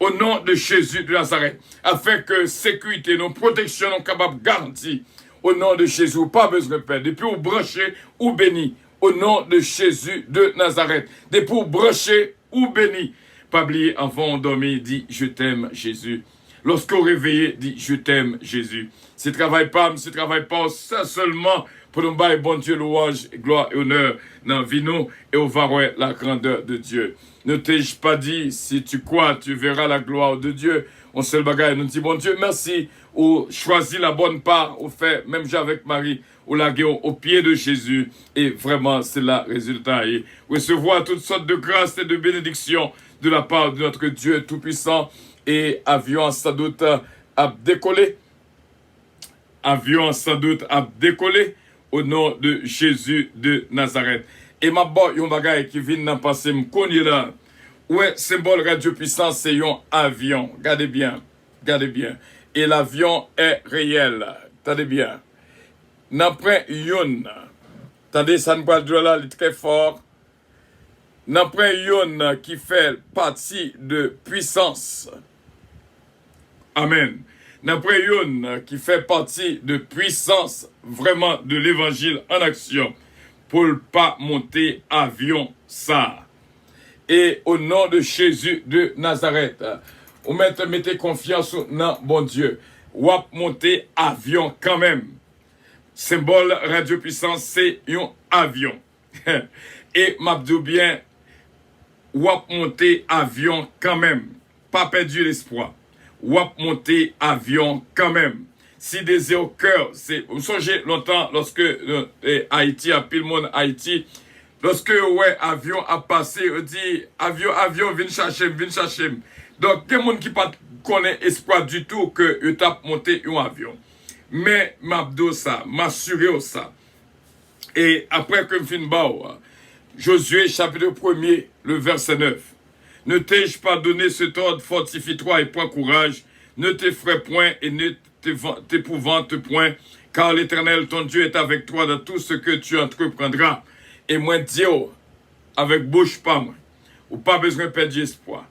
Au nom de Jésus de Nazareth. Afin que sécurité, nos protections, nos capables garanties. Au nom de Jésus, pas besoin de perdre. Depuis vous branchez ou béni. Au nom de Jésus de Nazareth. Depuis vous branchez ou béni. Pas oublier, avant dormir, dit je t'aime Jésus. Lorsqu'on réveille, dit je t'aime Jésus. Si travaille pas, ça seulement pour nous bailler bon Dieu, louange, gloire et honneur dans la vie nous et on va voir la grandeur de Dieu. Ne t'ai-je pas dit, si tu crois, tu verras la gloire de Dieu. On se le bagaille, nous dit bon Dieu, merci. Ou choisi la bonne part, ou fait, même j'ai avec Marie, ou la guerre au pied de Jésus. Et vraiment, c'est le résultat. Et recevoir toutes sortes de grâces et de bénédictions de la part de notre Dieu Tout-Puissant. Et avion sans doute à décoller. Avion sans doute à décoller au nom de Jésus de Nazareth. Et ma bonne, yon bagay qui vient d'en passer, m'konye là. Ouais, symbole Radio Puissance, c'est un avion. Regardez bien. Regardez bien. Et l'avion est réel. Attendez bien. N'après yon. Attendez, ça ne parle de là, il est très fort. N'après yon qui fait partie de puissance. Amen. N'après yon qui fait partie de puissance vraiment de l'évangile en action. Pour ne pas monter avion ça. Et au nom de Jésus de Nazareth, vous mettez confiance dans bon Dieu. Ou monter avion quand même. Symbole Radio Puissance, c'est un avion. Et m'abdou bien, ou monter avion quand même. Pas perdu l'espoir. Ou monter avion quand même. Si désir au cœur, c'est, vous songez longtemps lorsque Haïti, à pile monde Haïti, lorsque ouais avion a passé, on dit avion viens chercher. Donc des monde qui pas connaît espoir du tout que il tape monter un avion. Mais m'abdo ça, m'assurer ça. Et après que me fin ba Josué chapitre 1er, le verset 9. Ne t'ai-je pas donné cet ordre, fortifie-toi et prends courage, ne t'effraie point et ne t'épouvante point, car l'Éternel, ton Dieu, est avec toi dans tout ce que tu entreprendras. Et moi, Dieu, avec bouche pas moi, ou pas besoin de perdre espoir.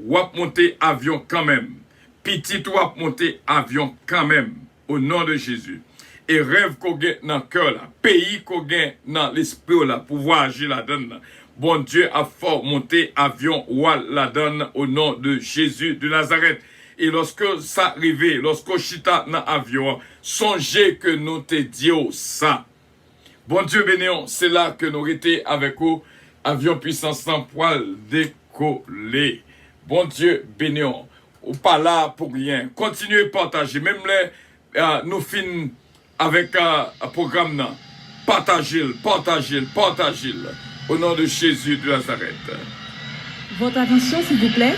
Ou monter avion quand même. Petit ou monter avion quand même, au nom de Jésus. Et rêve qu'on gagne dans le cœur là, pays qu'on gagne dans l'esprit là, pouvoir agir la donne. Bon Dieu a fort monté avion ou la donne au nom de Jésus de Nazareth. Et lorsque ça arrive, lorsque chita dans l'avion, songez que nous te disons ça. Bon Dieu bénéon, c'est là que nous étions avec vous, avion puissance sans poil décollé. Bon Dieu bénéon, ou pas là pour rien. Continuez à partager, même les, nous finissons avec un programme là. Partagez-le. Au nom de Jésus de Nazareth. Votre attention s'il vous plaît.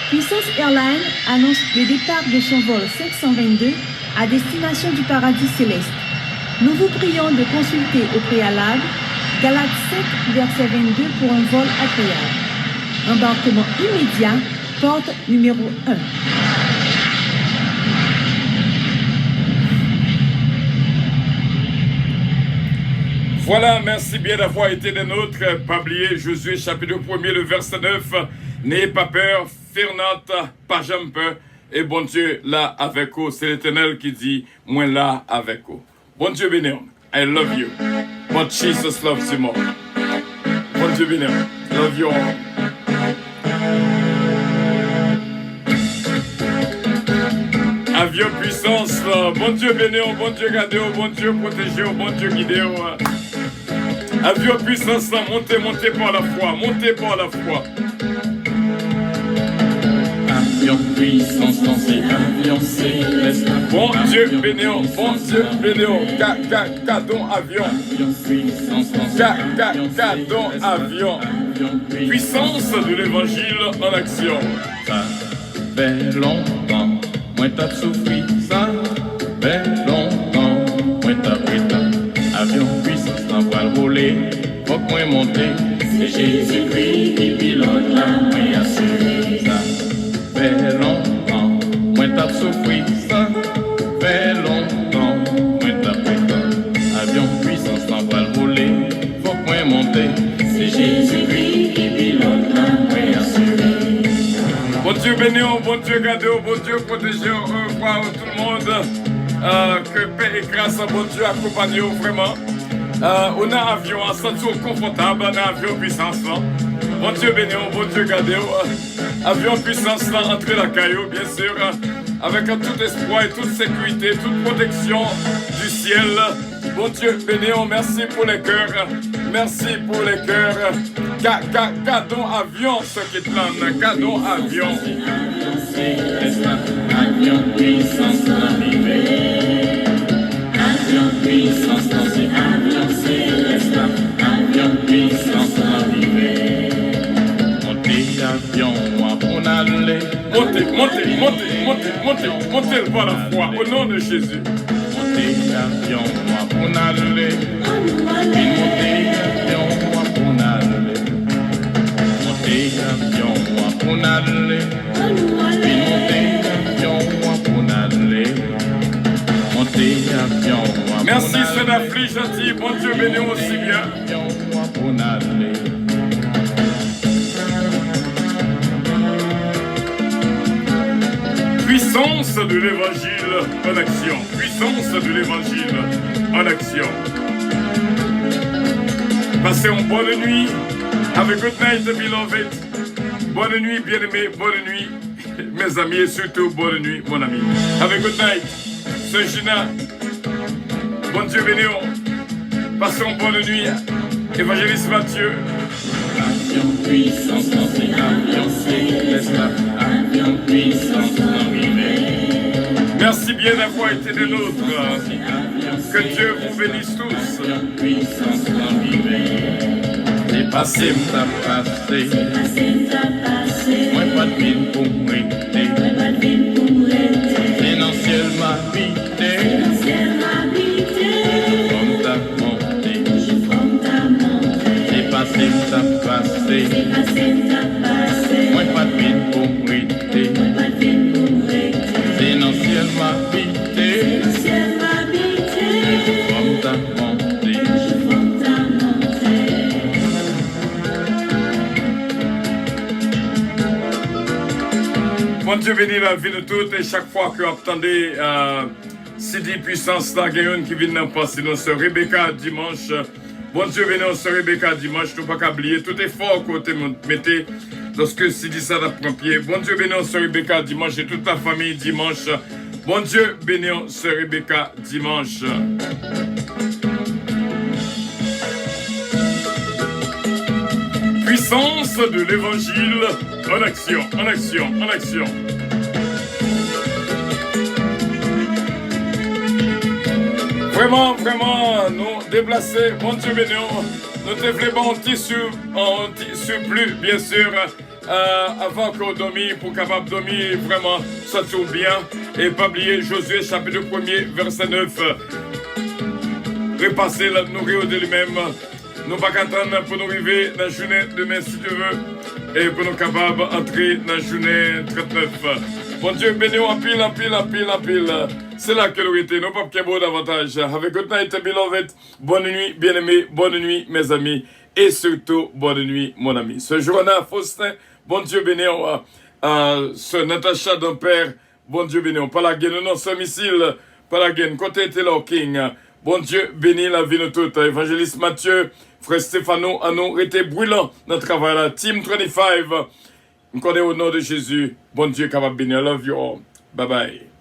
Puissance Airlines annonce le départ de son vol 522 à destination du paradis céleste. Nous vous prions de consulter au préalable Galates 5, verset 22 pour un vol agréable. Embarquement immédiat, porte numéro 1. Voilà, merci bien d'avoir été des nôtres. Pas oublier Josué chapitre 1er, le verset 9. N'ayez pas peur, Fernand, pas jamais peur. Et bon Dieu là avec vous. C'est l'Éternel qui dit, moi là avec vous. Bon Dieu béni, I love you. But Jesus loves you more. Bon Dieu béni, love you all. Avion puissance, bon Dieu béni, bon Dieu gardé, bon Dieu protégé, bon Dieu guidé. Avion puissance, montez par la foi, Avion puissance, lancé, avion céleste. Bon Dieu béni, cadon avion. Avion puissance, lancé, cadon avion. Puissance de l'évangile en action. fait longtemps, moi t'as souffri, ça fait longtemps, moi t'as pris avion puissance, t'en voile voler, faut que moi monter, c'est Jésus-Christ qui pilote la moi assuré, ça fait longtemps, moi t'as souffri, ça fait longtemps, moi t'as pris avion puissance, t'en voile voler, faut que moi monter, c'est Jésus-Christ qui pilote la moi assuré. Bon Dieu béni, bon Dieu gardé, bon Dieu protégé, par tout le monde. Que paix et grâce à bon Dieu accompagne vraiment. On a avion, à sentir confortable, on a avion puissance là. Bon Dieu béni, bon Dieu gardé. Avion puissance là, entre la caillou, bien sûr. Avec tout espoir et toute sécurité, toute protection du ciel. Bon Dieu béni, merci pour les cœurs. Merci pour les cœurs. Gardons avion, ce qui est là. Gardons avion. Avion puissance arrivé. Avion puissance c'est avion céleste. Avion puissance arrivé. Montez avion, on aller. Montez par la foi, au nom de Jésus. Montez avion, on aller. Montez avion, on aller. Montez avion, on aller. Merci, c'est d'affli gentil. Bon Dieu béni aussi bien. Puissance de l'évangile en action. Puissance de l'évangile en action. Passez une bonne nuit. Have a good night, beloved. Bonne nuit, bien-aimés. Bonne nuit, mes amis. Et surtout, bonne nuit, mon ami. Have a good night. Sœur Gina. Bon Dieu béni. Passons une bonne nuit. Évangéliste Mathieu. Avion puissance, c'est avion céleste. Avion puissance arrivé. Merci bien d'avoir été des nôtres. Que Dieu vous bénisse tous. Avion puissance arrivé. C'est passé, m't'a passé. Moi pas de ville pour m'arrêter. C'est dans le ciel m'habiter. Comme t'as monté. C'est passé, m't'a passé. Moi pas de ville pour m'arrêter. C'est dans le ciel m'habiter. Comme t'as monté. Bon Dieu bénit la vie de toutes et chaque fois que vous attendez CD Puissance, là, il y a une qui vient d'en passer, nous sommes Rebecca dimanche. Bon Dieu bénit, nous sommes Rebecca dimanche, nous ne pas oublier tout effort que vous mettez lorsque CD ça prend pied. Bon Dieu béni, nous sommes Rebecca dimanche et toute la famille dimanche. Bon Dieu béni, nous sommes Rebecca dimanche. Puissance de l'évangile en action, en action, en action. Vraiment, nous déplacer, bon Dieu béni, nous développons un tissu plus, bien sûr, avant qu'on dormisse, pour capable de dormir vraiment, ça tourne bien. Et pas oublier Josué, chapitre 1er, verset 9. Repasser la nourriture de lui-même. Nous pas attendre pour nous arriver dans la journée demain si Dieu veut et pour nous capables d'entrer dans la journée 39. Bon Dieu béni en pile, en pile, en pile, en pile. C'est là que nous étions, nous pas qu'il y ait davantage. Have a good night, beloved. Bonne nuit, bien-aimés. Bonne nuit, mes amis. Et surtout, bonne nuit, mon ami. Ce jour-là, Faustin, bon Dieu béni, ce Natacha d'Ampère, bon Dieu béni. Pas la gaine, non, ce missile, pas la gaine. Côté Taylor King. Bon Dieu béni la vie de toute. Évangéliste Mathieu, frère Stéphano, à nous été brûlant dans le travail là. Team 25. Nous connaissons au nom de Jésus. Bon Dieu capable bénir. I love you all. Bye bye.